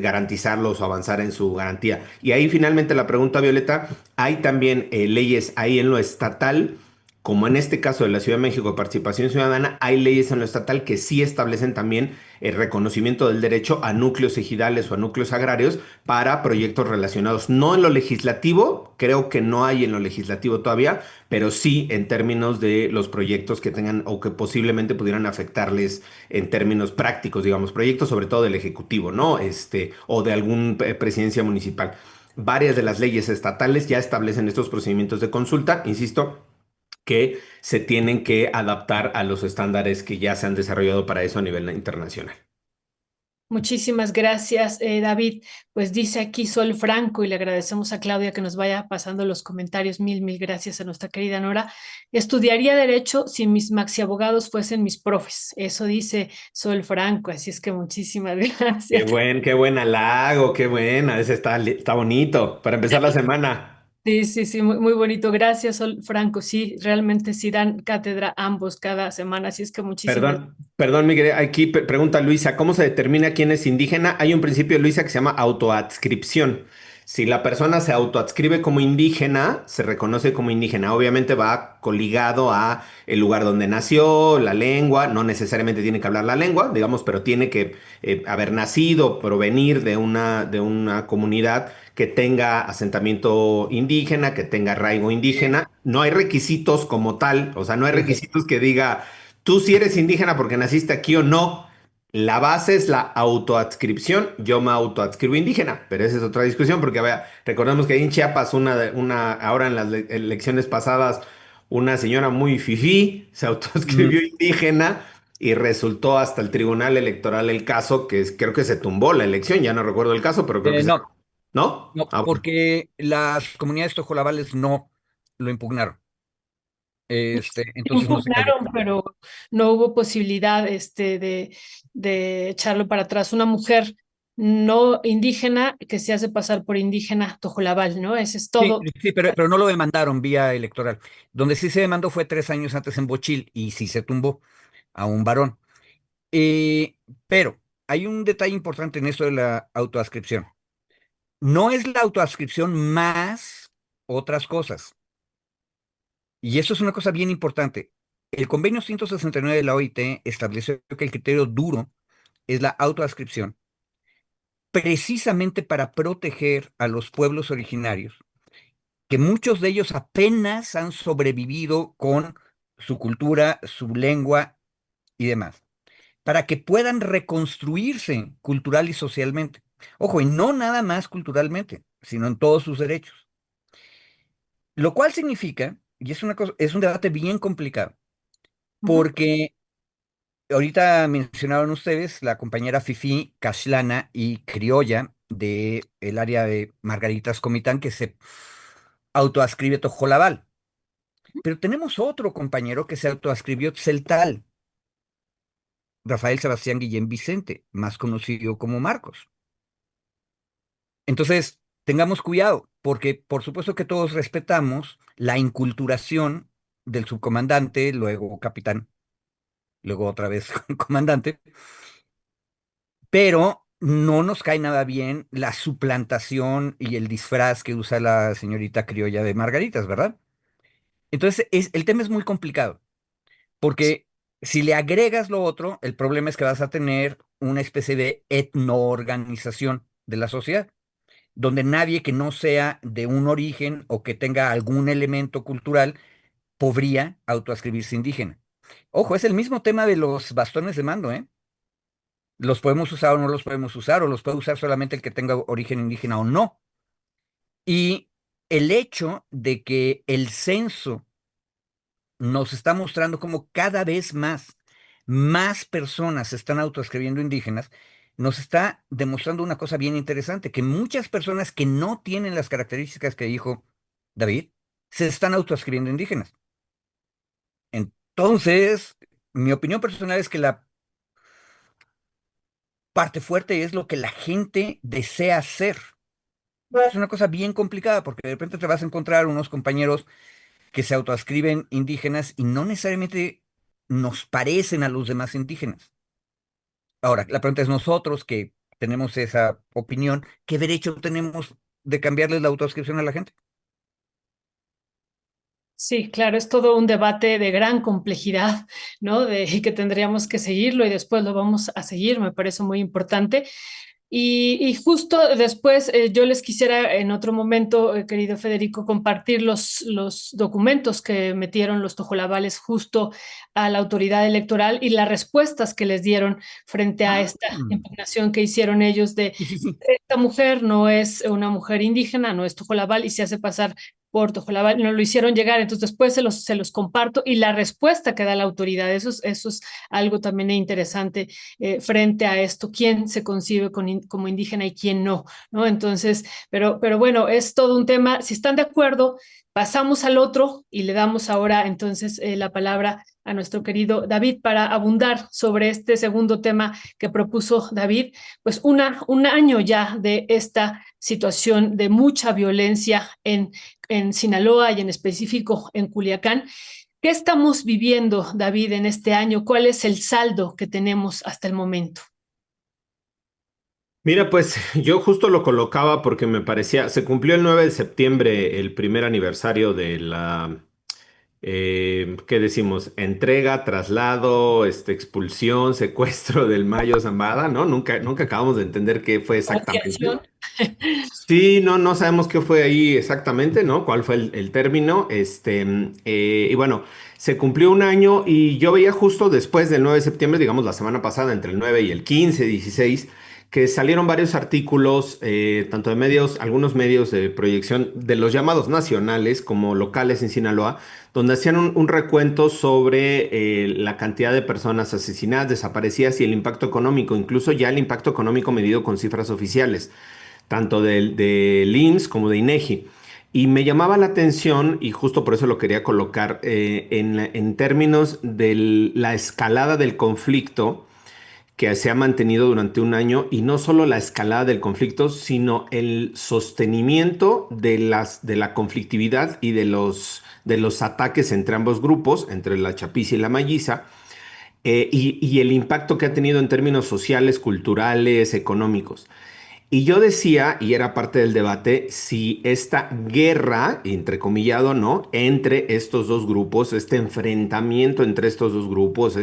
C: garantizarlos o avanzar en su garantía. Y ahí finalmente la pregunta, Violeta, hay también leyes ahí en lo estatal, como en este caso de la Ciudad de México, participación ciudadana, hay leyes en lo estatal que sí establecen también el reconocimiento del derecho a núcleos ejidales o a núcleos agrarios para proyectos relacionados. No en lo legislativo, creo que no hay en lo legislativo todavía, pero sí en términos de los proyectos que tengan o que posiblemente pudieran afectarles en términos prácticos, digamos, proyectos sobre todo del Ejecutivo, ¿no? O de alguna presidencia municipal. Varias de las leyes estatales ya establecen estos procedimientos de consulta, insisto, que se tienen que adaptar a los estándares que ya se han desarrollado para eso a nivel internacional.
A: Muchísimas gracias, David. Pues dice aquí Sol Franco y le agradecemos a Claudia que nos vaya pasando los comentarios. Mil gracias a nuestra querida Nora. Estudiaría derecho si mis maxi abogados fuesen mis profes. Eso dice Sol Franco, así es que muchísimas gracias.
C: Qué buen halago, qué buena. Ese está bonito para empezar la semana.
A: Sí, sí, sí, muy bonito. Gracias, Sol Franco. Sí, realmente sí dan cátedra ambos cada semana, así es que muchísimas.
C: Perdón, Miguel. Aquí pregunta Luisa, ¿cómo se determina quién es indígena? Hay un principio, Luisa, que se llama autoadscripción. Si la persona se autoadscribe como indígena, se reconoce como indígena. Obviamente va coligado a el lugar donde nació, la lengua. No necesariamente tiene que hablar la lengua, digamos, pero tiene que haber nacido, provenir de una comunidad que tenga asentamiento indígena, que tenga arraigo indígena. No hay requisitos como tal, o sea, no hay requisitos que diga tú si eres indígena porque naciste aquí o no. La base es la autoadscripción. Yo me autoadscribo indígena, pero esa es otra discusión porque, a ver, recordemos que ahí en Chiapas, ahora en las elecciones pasadas, una señora muy fifí se
B: Mm,
C: autoadscribió indígena y resultó hasta el Tribunal Electoral el caso, creo que se tumbó la elección, ya no recuerdo el caso, pero creo que se...
B: no,
C: ¿No?
B: no,
C: Ah, bueno.
B: porque las comunidades tojolabales no lo impugnaron. Entonces no se cayó.
A: Impugnaron, pero no hubo posibilidad de echarlo para atrás. Una mujer no indígena que se hace pasar por indígena tojolabal, ¿no? Ese es
B: Sí,
A: todo.
B: sí, pero no lo demandaron vía electoral. Donde sí se demandó fue 3 años antes en Bochil y sí se tumbó a un varón. Eh, pero hay un detalle importante en esto de la autoascripción. No es la autoascripción más otras cosas. Y eso es una cosa bien importante. El convenio 169 de la OIT estableció que el criterio duro es la autoascripción, precisamente para proteger a los pueblos originarios, que muchos de ellos apenas han sobrevivido con su cultura, su lengua y demás, para que puedan reconstruirse cultural y socialmente. Ojo, y no nada más culturalmente, sino en todos sus derechos. Lo cual significa, y es una cosa, es un debate bien complicado,
A: Ujú.
B: porque ahorita mencionaron ustedes la compañera Fifi, Cashlana y Criolla de el área de Margaritas Comitán que se autoascribe Tojolabal. Pero tenemos otro compañero que se autoascribió Tzeltal, Rafael Sebastián Guillén Vicente, más conocido como Marcos. Entonces, tengamos cuidado, porque por supuesto que todos respetamos la inculturación del subcomandante, luego capitán, luego otra vez comandante, pero no nos cae nada bien la suplantación y el disfraz que usa la señorita criolla de Margaritas, ¿verdad? Entonces, el tema es muy complicado, porque si le agregas lo otro, el problema es que vas a tener una especie de etnoorganización de la sociedad, donde nadie que no sea de un origen o que tenga algún elemento cultural podría autoascribirse indígena. Ojo, es el mismo tema de los bastones de mando, ¿eh? Los podemos usar o no los podemos usar, o los puede usar solamente el que tenga origen indígena o no. Y el hecho de que el censo nos está mostrando como cada vez más personas se están autoescribiendo indígenas, nos está demostrando una cosa bien interesante, que muchas personas que no tienen las características que dijo David, se están autoascribiendo indígenas. Entonces, mi opinión personal es que la parte fuerte es lo que la gente desea hacer. Es una cosa bien complicada porque de repente te vas a encontrar unos compañeros que se autoascriben indígenas y no necesariamente nos parecen a los demás indígenas. Ahora, la pregunta es nosotros que tenemos esa opinión, ¿qué derecho tenemos de cambiarles la autoascripción a la gente?
A: Sí, claro, es todo un debate de gran complejidad, ¿no? Y que tendríamos que seguirlo y después lo vamos a seguir, me parece muy importante. Y justo después yo les quisiera en otro momento, querido Federico, compartir los documentos que metieron los tojolabales justo a la autoridad electoral y las respuestas que les dieron frente a
B: Ah,
A: esta impugnación que hicieron ellos de
B: sí, sí, sí.
A: esta mujer no es una mujer indígena, no es tojolabal y se hace pasar por tojolabal, no lo hicieron llegar, entonces después se los comparto y la respuesta que da la autoridad, eso es algo también interesante frente a esto, quién se concibe como indígena y quién no, ¿no? Entonces, pero bueno, es todo un tema. Si están de acuerdo, pasamos al otro y le damos ahora entonces la palabra a nuestro querido David para abundar sobre este segundo tema que propuso David, pues un año ya de esta situación de mucha violencia en Sinaloa y en específico en Culiacán. ¿Qué estamos viviendo, David, en este año? ¿Cuál es el saldo que tenemos hasta el momento?
C: Mira, pues yo justo lo colocaba porque me parecía, se cumplió el 9 de septiembre el primer aniversario de la, ¿qué decimos? Entrega, traslado, expulsión, secuestro del Mayo Zambada, ¿no? Nunca acabamos de entender qué fue exactamente.
A: Asociación.
C: Sí, no sabemos qué fue ahí exactamente, ¿no? ¿Cuál fue el término? Y bueno, se cumplió un año y yo veía justo después del 9 de septiembre, digamos la semana pasada, entre el 9 y el 15, 16, que salieron varios artículos, tanto de medios, algunos medios de proyección de los llamados nacionales como locales en Sinaloa, donde hacían un recuento sobre la cantidad de personas asesinadas, desaparecidas y el impacto económico, incluso ya el impacto económico medido con cifras oficiales tanto del IMSS como de INEGI. Y me llamaba la atención, y justo por eso lo quería colocar, en términos de la escalada del conflicto que se ha mantenido durante un año, y no solo la escalada del conflicto, sino el sostenimiento de la conflictividad y de los ataques entre ambos grupos, entre la chapiza y la malliza, y el impacto que ha tenido en términos sociales, culturales, económicos. Y yo decía, y era parte del debate, si esta guerra, entrecomillado, ¿no? Entre estos dos grupos, este enfrentamiento entre estos dos grupos,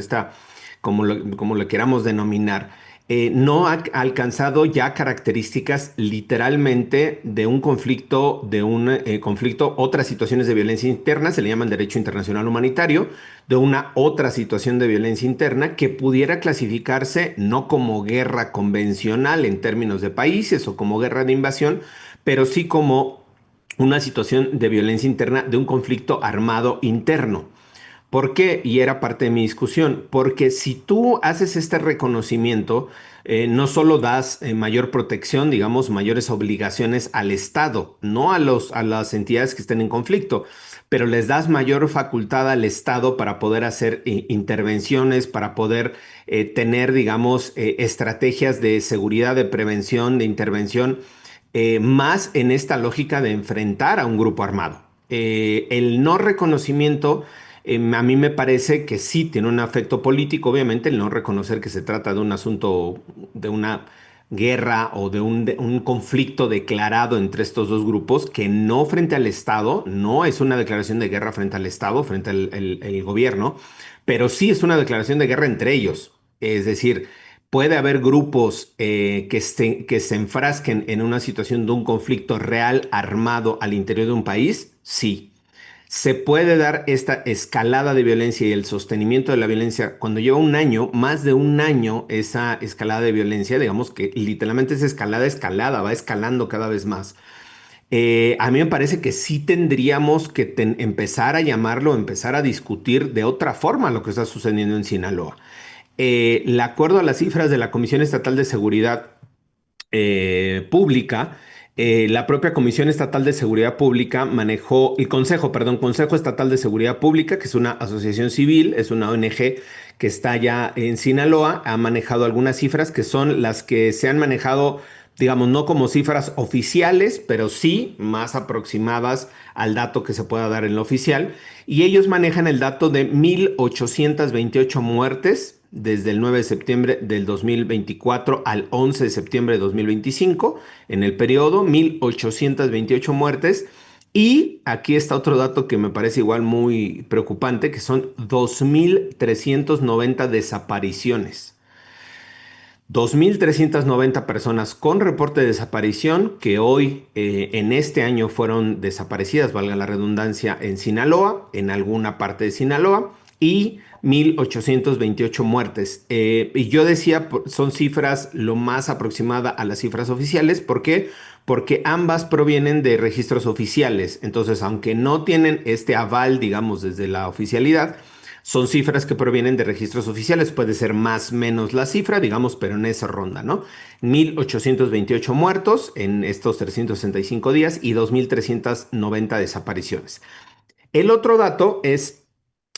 C: como lo queramos denominar, no ha alcanzado ya características literalmente de un conflicto, otras situaciones de violencia interna, se le llama el derecho internacional humanitario, de una otra situación de violencia interna que pudiera clasificarse no como guerra convencional en términos de países o como guerra de invasión, pero sí como una situación de violencia interna de un conflicto armado interno. ¿Por qué? Y era parte de mi discusión, porque si tú haces este reconocimiento, no solo das mayor protección, digamos, mayores obligaciones al Estado, no a las entidades que estén en conflicto, pero les das mayor facultad al Estado para poder hacer intervenciones, para poder tener, digamos, estrategias de seguridad, de prevención, de intervención, más en esta lógica de enfrentar a un grupo armado. El no reconocimiento a mí me parece que sí tiene un afecto político, obviamente, el no reconocer que se trata de un asunto, de una guerra o de un conflicto declarado entre estos dos grupos, que no frente al Estado, no es una declaración de guerra frente al Estado, frente al el gobierno, pero sí es una declaración de guerra entre ellos. Es decir, puede haber grupos que se enfrasquen en una situación de un conflicto real armado al interior de un país, sí. Se puede dar esta escalada de violencia y el sostenimiento de la violencia cuando lleva un año, más de un año, esa escalada de violencia, digamos que literalmente es escalada, va escalando cada vez más. A mí me parece que sí tendríamos que empezar a llamarlo, empezar a discutir de otra forma lo que está sucediendo en Sinaloa. de acuerdo a las cifras de la Comisión Estatal de Seguridad Pública, la propia Comisión Estatal de Seguridad Pública manejó, el Consejo, perdón, Consejo Estatal de Seguridad Pública, que es una asociación civil, es una ONG que está ya en Sinaloa, ha manejado algunas cifras que son las que se han manejado, digamos, no como cifras oficiales, pero sí más aproximadas al dato que se pueda dar en lo oficial. Y ellos manejan el dato de 1,828 muertes desde el 9 de septiembre del 2024 al 11 de septiembre de 2025. En el periodo, 1,828 muertes. Y aquí está otro dato que me parece igual muy preocupante, que son 2,390 desapariciones. 2,390 personas con reporte de desaparición que hoy en este año fueron desaparecidas, valga la redundancia, en Sinaloa, en alguna parte de Sinaloa, y 1,828 muertes. Y yo decía, son cifras lo más aproximada a las cifras oficiales. ¿Por qué? Porque ambas provienen de registros oficiales. Entonces, aunque no tienen este aval, digamos, desde la oficialidad, son cifras que provienen de registros oficiales, puede ser más o menos la cifra, digamos, pero en esa ronda, ¿no? 1,828 muertos en estos 365 días y 2,390 desapariciones. El otro dato es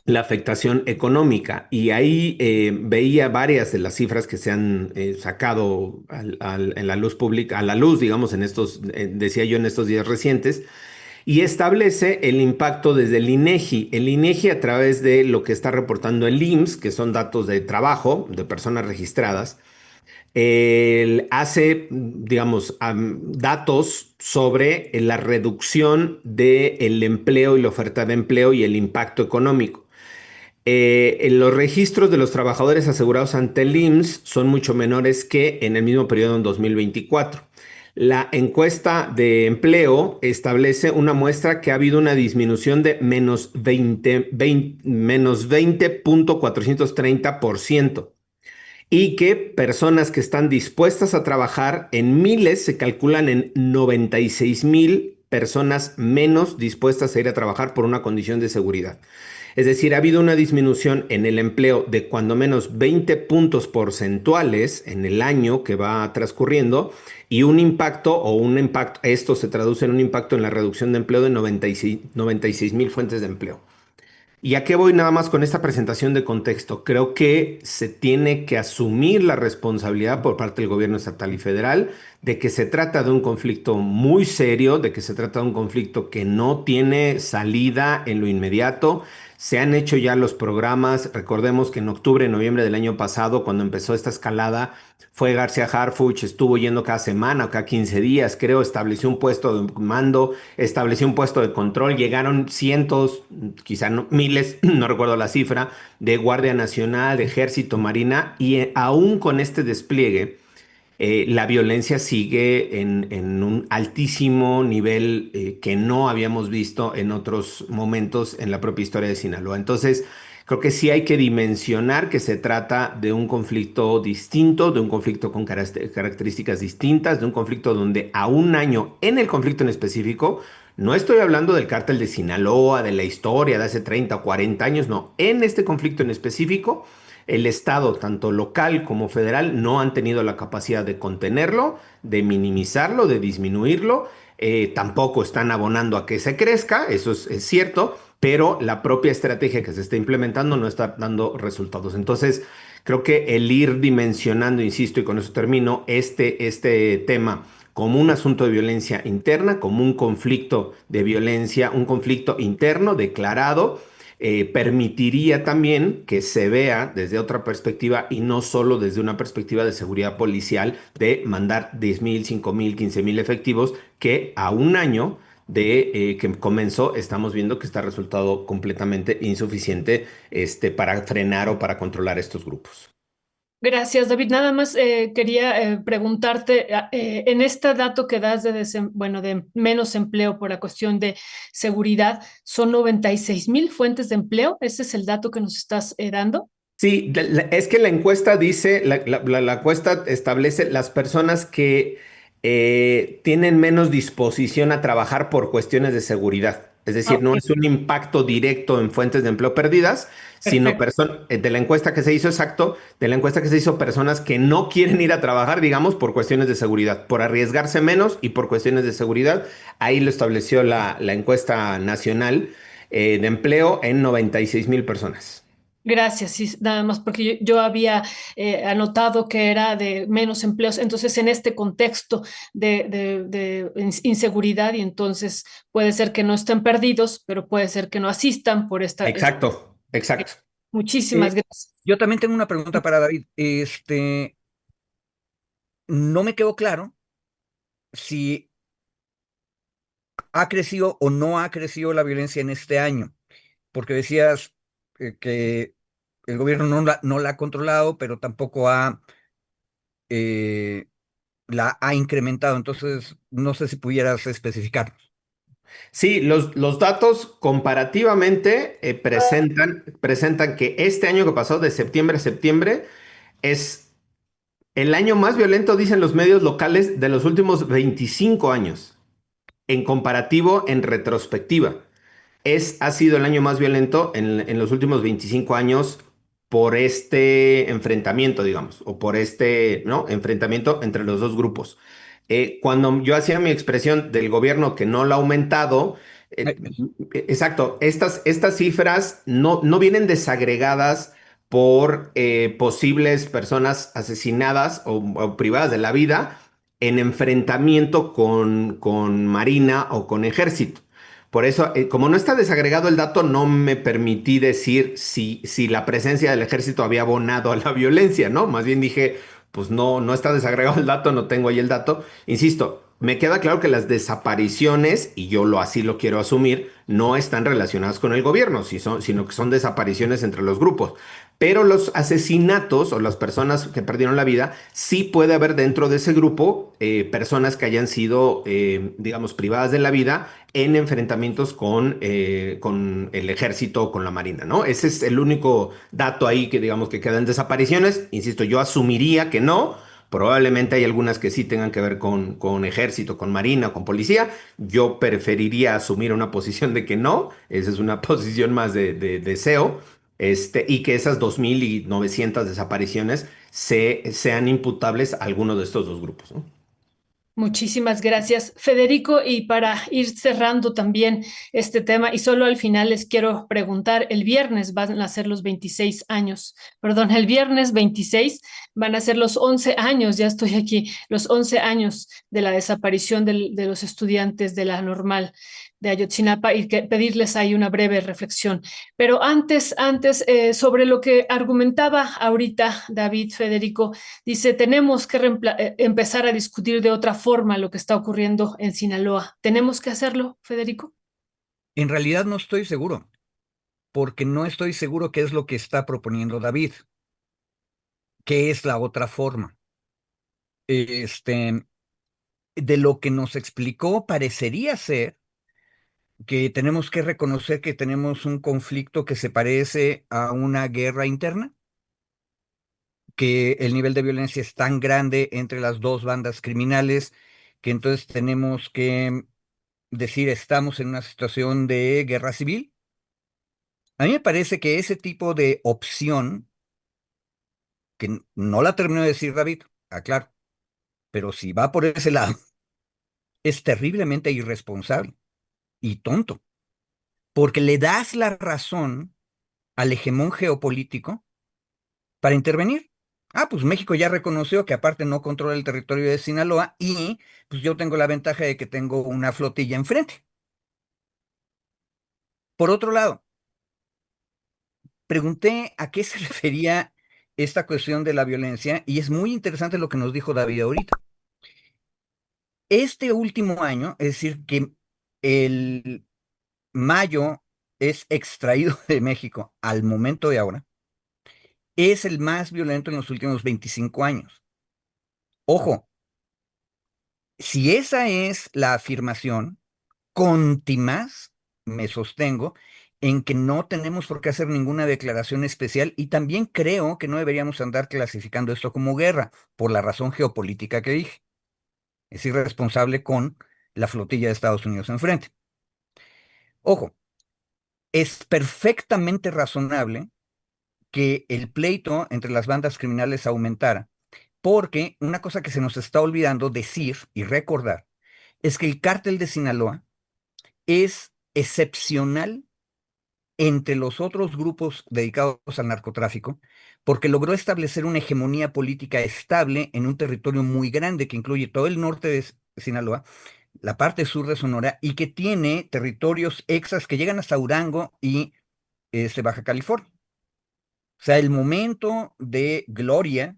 C: la afectación económica y ahí veía varias de las cifras que se han sacado en la luz pública, a la luz, digamos, en estos, decía yo, en estos días recientes, y establece el impacto desde el INEGI. El INEGI a través de lo que está reportando el IMSS, que son datos de trabajo de personas registradas, hace, digamos, datos sobre la reducción del empleo y la oferta de empleo y el impacto económico. En los registros de los trabajadores asegurados ante el IMSS son mucho menores que en el mismo periodo en 2024. La encuesta de empleo establece una muestra que ha habido una disminución de menos 20,430% y que personas que están dispuestas a trabajar en miles se calculan en 96,000 personas menos dispuestas a ir a trabajar por una condición de seguridad. Es decir, ha habido una disminución en el empleo de cuando menos 20 puntos porcentuales en el año que va transcurriendo y esto se traduce en un impacto en la reducción de empleo de 96,000 fuentes de empleo. ¿Y a qué voy nada más con esta presentación de contexto? Creo que se tiene que asumir la responsabilidad por parte del gobierno estatal y federal de que se trata de un conflicto muy serio, de que se trata de un conflicto que no tiene salida en lo inmediato. Se han hecho ya los programas. Recordemos que en octubre, noviembre del año pasado, cuando empezó esta escalada, fue García Harfuch, estuvo yendo cada semana o cada 15 días, creo, estableció un puesto de mando, estableció un puesto de control, llegaron cientos, quizá miles, no recuerdo la cifra, de Guardia Nacional, de Ejército, Marina, y aún con este despliegue, la violencia sigue en un altísimo nivel que no habíamos visto en otros momentos en la propia historia de Sinaloa. Entonces, creo que sí hay que dimensionar que se trata de un conflicto distinto, de un conflicto con características distintas, de un conflicto donde a un año en el conflicto en específico, no estoy hablando del cártel de Sinaloa, de la historia de hace 30 o 40 años, no, en este conflicto en específico el Estado, tanto local como federal, no han tenido la capacidad de contenerlo, de minimizarlo, de disminuirlo. Tampoco están abonando a que se crezca, eso es cierto, pero la propia estrategia que se está implementando no está dando resultados. Entonces, creo que el ir dimensionando, insisto, y con eso termino, este tema como un asunto de violencia interna, como un conflicto de violencia, un conflicto interno declarado, permitiría también que se vea desde otra perspectiva y no solo desde una perspectiva de seguridad policial de mandar 10,000, 5,000, 15,000 efectivos que a un año de que comenzó estamos viendo que está resultado completamente insuficiente para frenar o para controlar estos grupos.
A: Gracias, David. Nada más quería preguntarte, en este dato que das bueno, de menos empleo por la cuestión de seguridad, ¿son 96,000 fuentes de empleo? ¿Ese es el dato que nos estás dando?
C: Sí, es que la encuesta dice, la encuesta establece las personas que tienen menos disposición a trabajar por cuestiones de seguridad. Es
A: Ah,
C: decir, no
A: ok,
C: es un impacto directo en fuentes de empleo perdidas, sino
A: perfecto.
C: de la encuesta que se hizo, exacto, de la encuesta que se hizo, personas que no quieren ir a trabajar, digamos, por cuestiones de seguridad, por arriesgarse menos y por cuestiones de seguridad. Ahí lo estableció la encuesta nacional de empleo en 96,000 personas.
A: Gracias, sí, nada más porque yo había anotado que era de menos empleos, entonces en este contexto de inseguridad y entonces puede ser que no estén perdidos, pero puede ser que no asistan por
C: Exacto, exacto.
A: muchísimas
B: Eh,
A: gracias.
B: yo también tengo una pregunta para David. No me quedó claro si ha crecido o no ha crecido la violencia en este año, porque decías que el gobierno no la ha controlado, pero tampoco eh, la ha incrementado. Entonces, no sé si pudieras especificar.
C: Sí, los datos comparativamente presentan que este año que pasó, de septiembre a septiembre, es el año más violento, dicen los medios locales, de los últimos 25 años, en comparativo, en retrospectiva. Ha sido el año más violento en los últimos 25 años por este enfrentamiento, digamos, o por este, ¿no? Enfrentamiento entre los dos grupos. Cuando yo hacía mi expresión del gobierno que no lo ha aumentado, eh,
B: Eh,
C: exacto, estas cifras no vienen desagregadas por posibles personas asesinadas o privadas de la vida en enfrentamiento con Marina o con Ejército. Por eso, como no está desagregado el dato, no me permití decir si la presencia del ejército había abonado a la violencia, ¿no? Más bien dije, pues no está desagregado el dato, no tengo ahí el dato. Insisto, me queda claro que las desapariciones, y yo así lo quiero asumir, no están relacionadas con el gobierno, sino que son desapariciones entre los grupos. Pero los asesinatos o las personas que perdieron la vida, sí puede haber dentro de ese grupo personas que hayan sido, digamos, privadas de la vida en enfrentamientos con el ejército o con la marina, ¿no? Ese es el único dato ahí que digamos que quedan desapariciones. Insisto, yo asumiría que no. Probablemente hay algunas que sí tengan que ver con ejército, con marina, con policía. Yo preferiría asumir una posición de que no. Esa es una posición más de deseo. Y que esas 2,900 desapariciones sean imputables a alguno de estos dos grupos, ¿no?
A: Muchísimas gracias, Federico. Y para ir cerrando también este tema, y solo al final les quiero preguntar, el viernes van a ser los 26 años, perdón, el viernes 26 van a ser los 11 años, ya estoy aquí, los 11 años de la desaparición de los estudiantes de la normal de Ayotzinapa y que pedirles ahí una breve reflexión. Pero antes sobre lo que argumentaba ahorita David, Federico, dice, tenemos que empezar a discutir de otra forma lo que está ocurriendo en Sinaloa. ¿Tenemos que hacerlo, Federico?
B: En realidad no estoy seguro, porque no estoy seguro qué es lo que está proponiendo David, qué es la otra forma. Este, de lo que nos explicó, parecería ser que tenemos que reconocer que tenemos un conflicto que se parece a una guerra interna, que el nivel de violencia es tan grande entre las dos bandas criminales, que entonces tenemos que decir estamos en una situación de guerra civil. A mí me parece que ese tipo de opción, que no la terminó de decir David, aclaro, pero si va por ese lado, es terriblemente irresponsable y tonto, porque le das la razón al hegemón geopolítico para intervenir. Ah, pues México ya reconoció que aparte no controla el territorio de Sinaloa y pues yo tengo la ventaja de que tengo una flotilla enfrente. Por otro lado, pregunté a qué se refería esta cuestión de la violencia y es muy interesante lo que nos dijo David ahorita. Este último año, es decir, que el mayo es extraído de México al momento de ahora, es el más violento en los últimos 25 años. Ojo, si esa es la afirmación, contimás me sostengo en que no tenemos por qué hacer ninguna declaración especial y también creo que no deberíamos andar clasificando esto como guerra por la razón geopolítica que dije. Es irresponsable con la flotilla de Estados Unidos enfrente. Ojo, es perfectamente razonable que el pleito entre las bandas criminales aumentara, porque una cosa que se nos está olvidando decir y recordar es que el cártel de Sinaloa es excepcional entre los otros grupos dedicados al narcotráfico, porque logró establecer una hegemonía política estable en un territorio muy grande que incluye todo el norte de Sinaloa, la parte sur de Sonora, y que tiene territorios extras que llegan hasta Durango y Baja California. O sea, el momento de gloria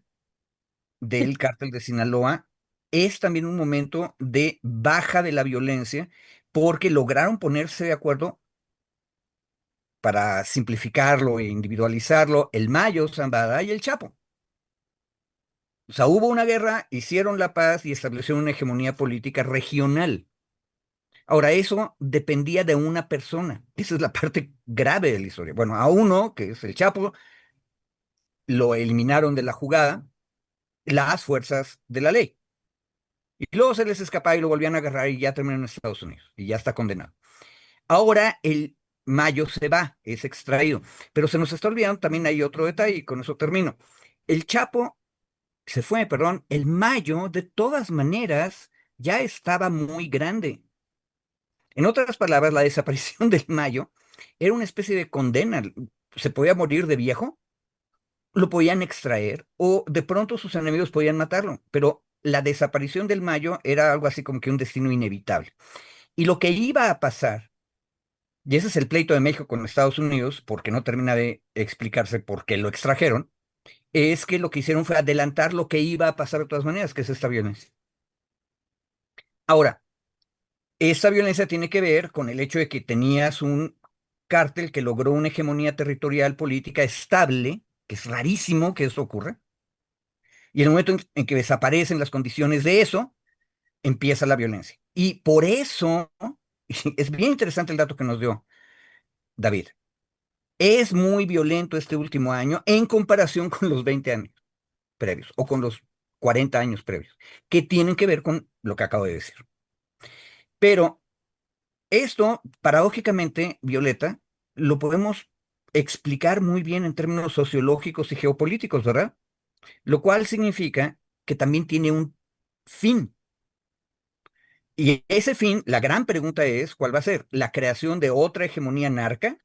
B: del cártel de Sinaloa es también un momento de baja de la violencia porque lograron ponerse de acuerdo para simplificarlo e individualizarlo, el Mayo, Zambada y el Chapo. O sea, hubo una guerra, hicieron la paz y establecieron una hegemonía política regional. Ahora, eso dependía de una persona. Esa es la parte grave de la historia. Bueno, a uno, que es el Chapo, lo eliminaron de la jugada las fuerzas de la ley. Y luego se les escapaba y lo volvían a agarrar y ya terminó en Estados Unidos y ya está condenado. Ahora el Mayo se va, es extraído. Pero se nos está olvidando también hay otro detalle y con eso termino. El Chapo se fue, perdón, el Mayo de todas maneras ya estaba muy grande. En otras palabras, la desaparición del Mayo era una especie de condena. Se podía morir de viejo, lo podían extraer o de pronto sus enemigos podían matarlo, pero la desaparición del Mayo era algo así como que un destino inevitable. Y lo que iba a pasar, y ese es el pleito de México con Estados Unidos, porque no termina de explicarse por qué lo extrajeron, es que lo que hicieron fue adelantar lo que iba a pasar de todas maneras, que es esta violencia. Ahora, esta violencia tiene que ver con el hecho de que tenías un cártel que logró una hegemonía territorial política estable, que es rarísimo que eso ocurra, y en el momento en que desaparecen las condiciones de eso, empieza la violencia. Y por eso, es bien interesante el dato que nos dio David, es muy violento este último año en comparación con los 20 años previos o con los 40 años previos, que tienen que ver con lo que acabo de decir. Pero esto, paradójicamente, Violeta, lo podemos explicar muy bien en términos sociológicos y geopolíticos, ¿verdad? Lo cual significa que también tiene un fin. Y ese fin, la gran pregunta es, ¿cuál va a ser? ¿La creación de otra hegemonía narca?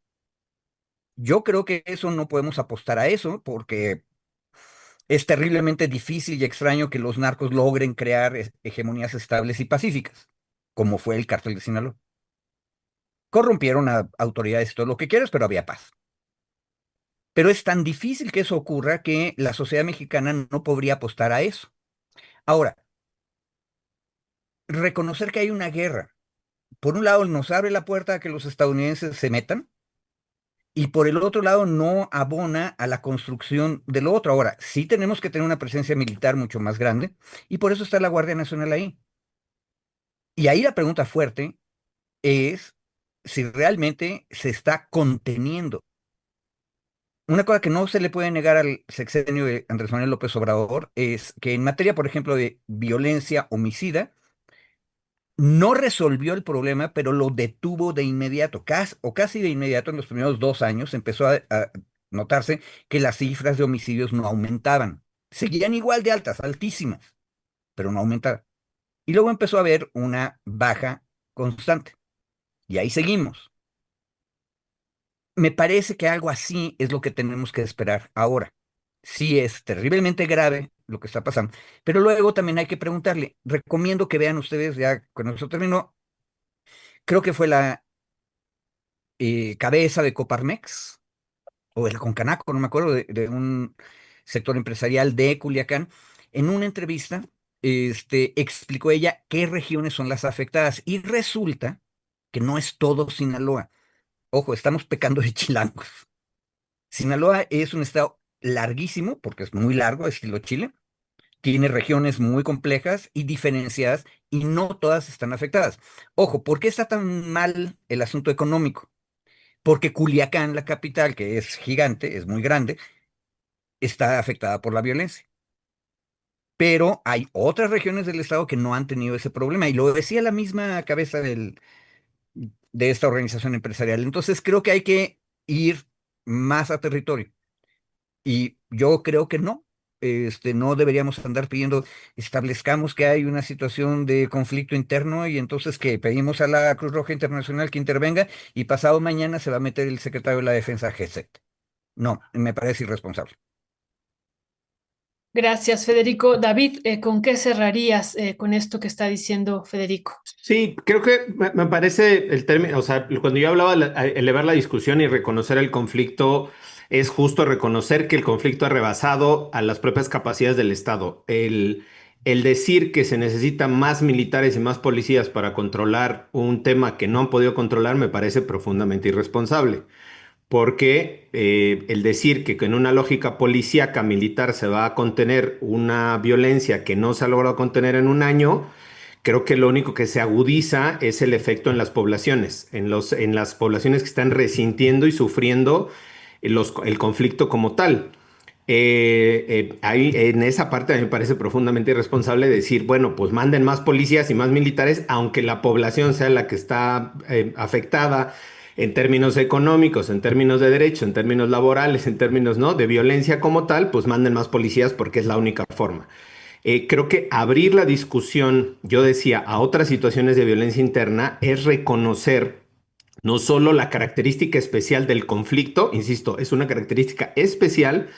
B: Yo creo que eso no podemos apostar a eso porque es terriblemente difícil y extraño que los narcos logren crear hegemonías estables y pacíficas, como fue el cártel de Sinaloa. Corrompieron a autoridades, todo lo que quieras, pero había paz. Pero es tan difícil que eso ocurra que la sociedad mexicana no podría apostar a eso. Ahora, reconocer que hay una guerra, por un lado, nos abre la puerta a que los estadounidenses se metan, y por el otro lado no abona a la construcción de lo otro. Ahora, sí tenemos que tener una presencia militar mucho más grande, y por eso está la Guardia Nacional ahí. Y ahí la pregunta fuerte es si realmente se está conteniendo. Una cosa que no se le puede negar al sexenio de Andrés Manuel López Obrador es que en materia, por ejemplo, de violencia homicida, no resolvió el problema, pero lo detuvo de inmediato, casi de inmediato en los primeros 2 años empezó a notarse que las cifras de homicidios no aumentaban. Seguían igual de altas, altísimas, pero no aumentaban. Y luego empezó a haber una baja constante. Y ahí seguimos. Me parece que algo así es lo que tenemos que esperar ahora. Sí es terriblemente grave lo que está pasando, pero luego también hay que preguntarle, recomiendo que vean ustedes, ya con eso terminó, creo que fue la cabeza de Coparmex, o el Concanaco, no me acuerdo, de un sector empresarial de Culiacán, en una entrevista, explicó ella qué regiones son las afectadas, y resulta que no es todo Sinaloa. Ojo, estamos pecando de chilangos. Sinaloa es un estado larguísimo, porque es muy largo, estilo Chile. Tiene regiones muy complejas y diferenciadas y no todas están afectadas. Ojo, ¿por qué está tan mal el asunto económico? Porque Culiacán, la capital, que es gigante, es muy grande, está afectada por la violencia. Pero hay otras regiones del estado que no han tenido ese problema. Y lo decía la misma cabeza de esta organización empresarial. Entonces creo que hay que ir más a territorio. Y yo creo que no. No deberíamos andar pidiendo, establezcamos que hay una situación de conflicto interno y entonces que pedimos a la Cruz Roja Internacional que intervenga y pasado mañana se va a meter el secretario de la Defensa GESET. No, me parece irresponsable.
A: Gracias, Federico. David, ¿con qué cerrarías con esto que está diciendo Federico?
C: Sí, creo que me parece el término, o sea, cuando yo hablaba de elevar la discusión y reconocer el conflicto, es justo reconocer que el conflicto ha rebasado a las propias capacidades del Estado. El decir que se necesitan más militares y más policías para controlar un tema que no han podido controlar me parece profundamente irresponsable. Porque el decir que en una lógica policíaca militar se va a contener una violencia que no se ha logrado contener en un año, creo que lo único que se agudiza es el efecto en las poblaciones, en las poblaciones que están resintiendo y sufriendo el conflicto como tal. Ahí, en esa parte a mí me parece profundamente irresponsable decir, bueno, pues manden más policías y más militares, aunque la población sea la que está afectada en términos económicos, en términos de derechos, en términos laborales, en términos, ¿no?, de violencia como tal, pues manden más policías porque es la única forma. Creo que abrir la discusión, yo decía, a otras situaciones de violencia interna es reconocer no solo la característica especial del conflicto, insisto, es una característica especial,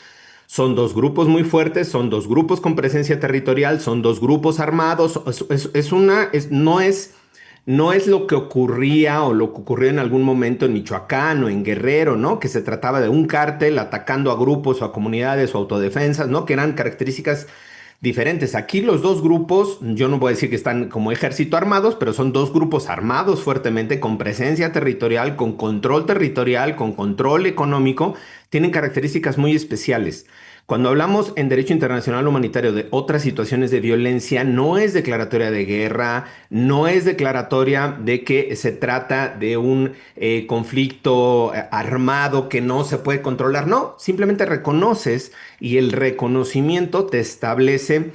C: son dos grupos muy fuertes, son dos grupos con presencia territorial, son dos grupos armados, no es lo que ocurría o lo que ocurrió en algún momento en Michoacán o en Guerrero, ¿no? Que se trataba de un cártel atacando a grupos o a comunidades o autodefensas, ¿no? Que eran características diferentes. Aquí los dos grupos, yo no voy a decir que están como ejército armados, pero son dos grupos armados fuertemente, con presencia territorial, con control territorial, con control económico, tienen características muy especiales. Cuando hablamos en derecho internacional humanitario de otras situaciones de violencia, no es declaratoria de guerra, no es declaratoria de que se trata de un conflicto armado que no se puede controlar, no, simplemente reconoces y el reconocimiento te establece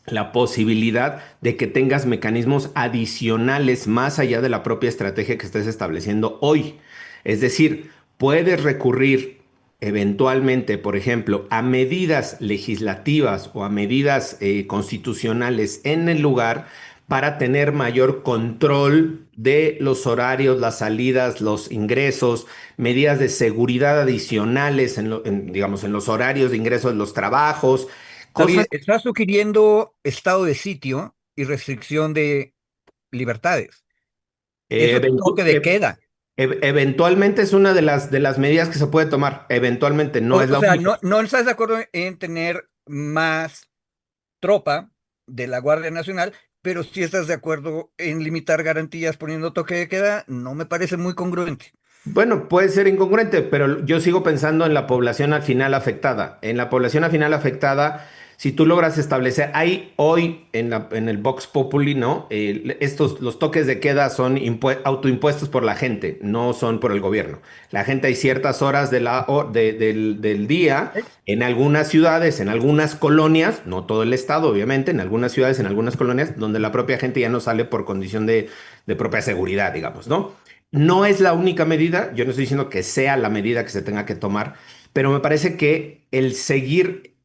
C: la posibilidad de que tengas mecanismos adicionales más allá de la propia estrategia que estés estableciendo hoy. Es decir, puedes recurrir eventualmente, por ejemplo, a medidas legislativas o a medidas constitucionales en el lugar para tener mayor control de los horarios, las salidas, los ingresos, medidas de seguridad adicionales digamos, en los horarios de ingreso de los trabajos,
B: David,
C: cosas.
B: estás sugiriendo estado de sitio y restricción de libertades. Eso es
C: Eventu-
B: toque de queda.
C: Eventualmente es una de las medidas que se puede tomar. Eventualmente no es
B: O
C: la
B: sea,
C: única.
B: no, no estás de acuerdo en tener más tropa de la Guardia Nacional, pero sí estás de acuerdo en limitar garantías poniendo toque de queda, no me parece muy congruente.
C: Bueno, puede ser incongruente, pero yo sigo pensando en la población al final afectada. En la población al final afectada, si tú logras establecer, hay hoy en el Vox Populi, ¿no? Los toques de queda son autoimpuestos por la gente, no son por el gobierno. La gente hay ciertas horas del día,
B: ¿Eh?
C: en algunas ciudades, en algunas colonias, no todo el estado, obviamente, en algunas ciudades, en algunas colonias, donde la propia gente ya no sale por condición de propia seguridad, digamos, ¿no? No es la única medida, yo no estoy diciendo que sea la medida que se tenga que tomar, pero me parece que el seguir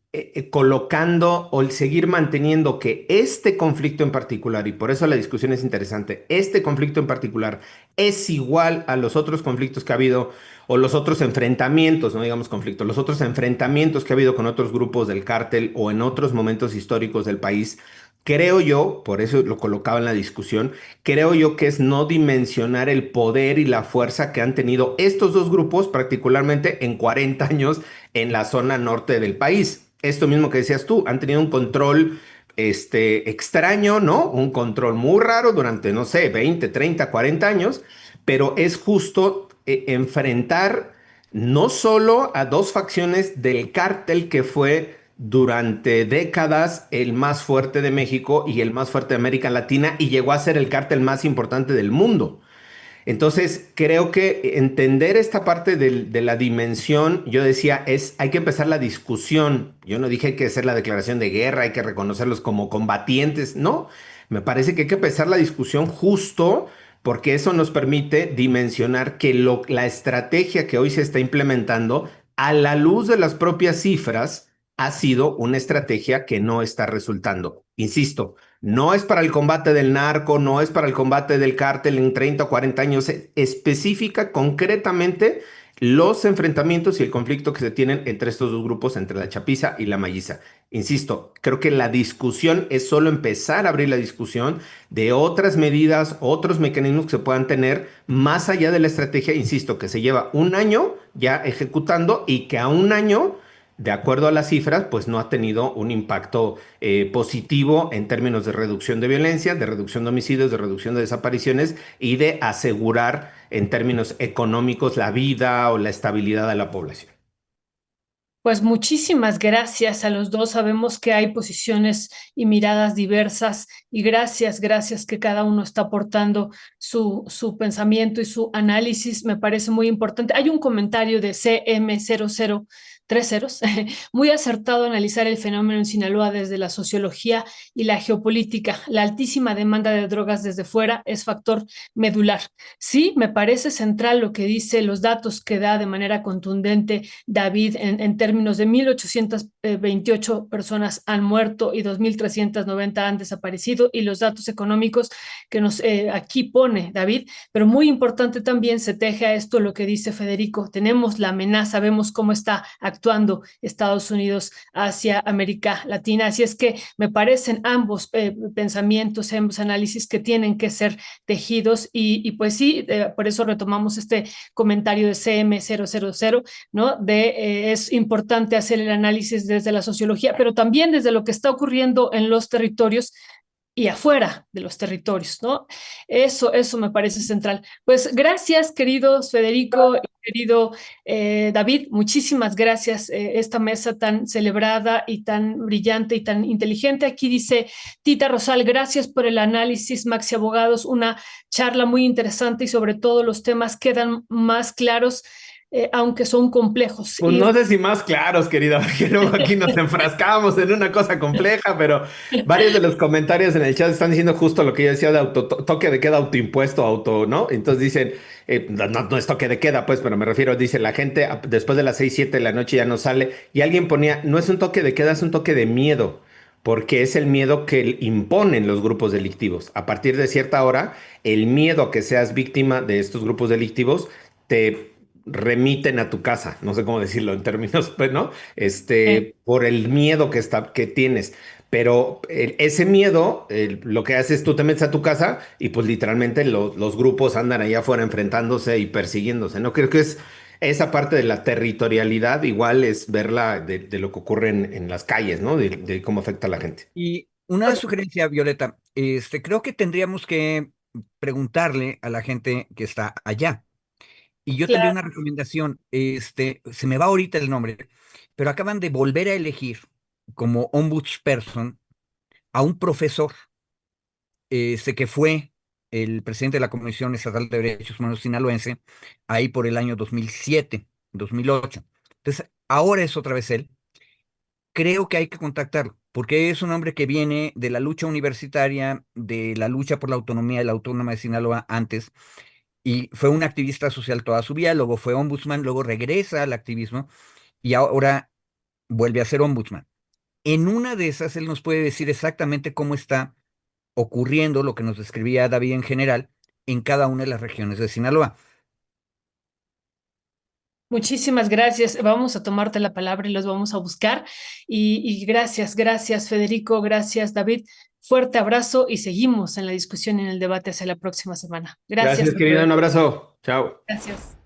C: colocando o el seguir manteniendo que este conflicto en particular, y por eso la discusión es interesante, este conflicto en particular es igual a los otros conflictos que ha habido o los otros enfrentamientos, no digamos conflictos, los otros enfrentamientos que ha habido con otros grupos del cártel o en otros momentos históricos del país. Creo yo, por eso lo colocaba en la discusión, creo yo que es no dimensionar el poder y la fuerza que han tenido estos dos grupos, particularmente en 40 años en la zona norte del país. Esto mismo que decías tú, han tenido un control extraño, ¿no? Un control muy raro durante, no sé, 20, 30, 40 años, pero es justo enfrentar no solo a dos facciones del cártel que fue durante décadas el más fuerte de México y el más fuerte de América Latina y llegó a ser el cártel más importante del mundo. Entonces, creo que entender esta parte de la dimensión, yo decía, hay que empezar la discusión. Yo no dije que hacer la declaración de guerra, hay que reconocerlos como combatientes, no. Me parece que hay que empezar la discusión justo porque eso nos permite dimensionar que la estrategia que hoy se está implementando a la luz de las propias cifras ha sido una estrategia que no está resultando. Insisto, no es para el combate del narco, no es para el combate del cártel en 30 o 40 años, específica concretamente los enfrentamientos y el conflicto que se tienen entre estos dos grupos, entre la chapiza y la malliza. Insisto, creo que la discusión es solo empezar a abrir la discusión de otras medidas, otros mecanismos que se puedan tener más allá de la estrategia, insisto, que se lleva un año ya ejecutando y que a un año, de acuerdo a las cifras, pues no ha tenido un impacto positivo en términos de reducción de violencia, de reducción de homicidios, de reducción de desapariciones y de asegurar en términos económicos la vida o la estabilidad de la población.
A: Pues muchísimas gracias a los dos. Sabemos que hay posiciones y miradas diversas y gracias que cada uno está aportando su pensamiento y su análisis. Me parece muy importante. Hay un comentario de CM0030, muy acertado analizar el fenómeno en Sinaloa desde la sociología y la geopolítica. La altísima demanda de drogas desde fuera es factor medular. Sí, me parece central lo que dice, los datos que da de manera contundente David en términos de 1.828 personas han muerto y 2.390 han desaparecido y los datos económicos que nos aquí pone David, pero muy importante también se teje a esto lo que dice Federico, tenemos la amenaza, vemos cómo está actuando Estados Unidos hacia América Latina, así es que me parecen ambos pensamientos, ambos análisis que tienen que ser tejidos y pues sí, por eso retomamos este comentario de CM000, ¿no? Es importante hacer el análisis desde la sociología, pero también desde lo que está ocurriendo en los territorios y afuera de los territorios, ¿no? Eso me parece central. Pues gracias, queridos Federico, querido David, muchísimas gracias. Esta mesa tan celebrada y tan brillante y tan inteligente. Aquí dice Tita Rosal, gracias por el análisis, Maxi Abogados, una charla muy interesante y sobre todo los temas quedan más claros. Aunque son complejos.
C: Pues no sé si más claros, querida, porque luego aquí nos enfrascamos en una cosa compleja, pero varios de los comentarios en el chat están diciendo justo lo que yo decía de toque de queda autoimpuesto, ¿no? Entonces dicen, no es toque de queda, pues, pero me refiero, dice la gente después de las 6, 7 de la noche ya no sale, y alguien ponía, no es un toque de queda, es un toque de miedo, porque es el miedo que imponen los grupos delictivos. A partir de cierta hora, el miedo a que seas víctima de estos grupos delictivos te remiten a tu casa, no sé cómo decirlo en términos, pues, ¿no? Por el miedo que tienes. Pero ese miedo, lo que haces, tú te metes a tu casa y pues literalmente los grupos andan allá afuera enfrentándose y persiguiéndose, ¿no? Creo que es esa parte de la territorialidad, igual es verla de lo que ocurre en las calles, ¿no? De cómo afecta a la gente.
B: Y una sugerencia, Violeta, creo que tendríamos que preguntarle a la gente que está allá. Y yo tendría
A: Claro,
B: una recomendación, se me va ahorita el nombre, pero acaban de volver a elegir como ombudsperson a un profesor, que fue el presidente de la Comisión Estatal de Derechos Humanos sinaloense, ahí por el año 2007, 2008. Entonces, ahora es otra vez él. Creo que hay que contactarlo, porque es un hombre que viene de la lucha universitaria, de la lucha por la autonomía de la Autónoma de Sinaloa antes, y fue un activista social toda su vida, luego fue ombudsman, luego regresa al activismo y ahora vuelve a ser ombudsman. En una de esas, él nos puede decir exactamente cómo está ocurriendo lo que nos describía David en general en cada una de las regiones de Sinaloa.
A: muchísimas gracias. Vamos a tomarte la palabra y los vamos a buscar. Y gracias, Federico, gracias, David. Fuerte abrazo y seguimos en la discusión y en el debate hacia la próxima semana. Gracias.
C: Gracias, querida, un abrazo. Chao.
A: Gracias.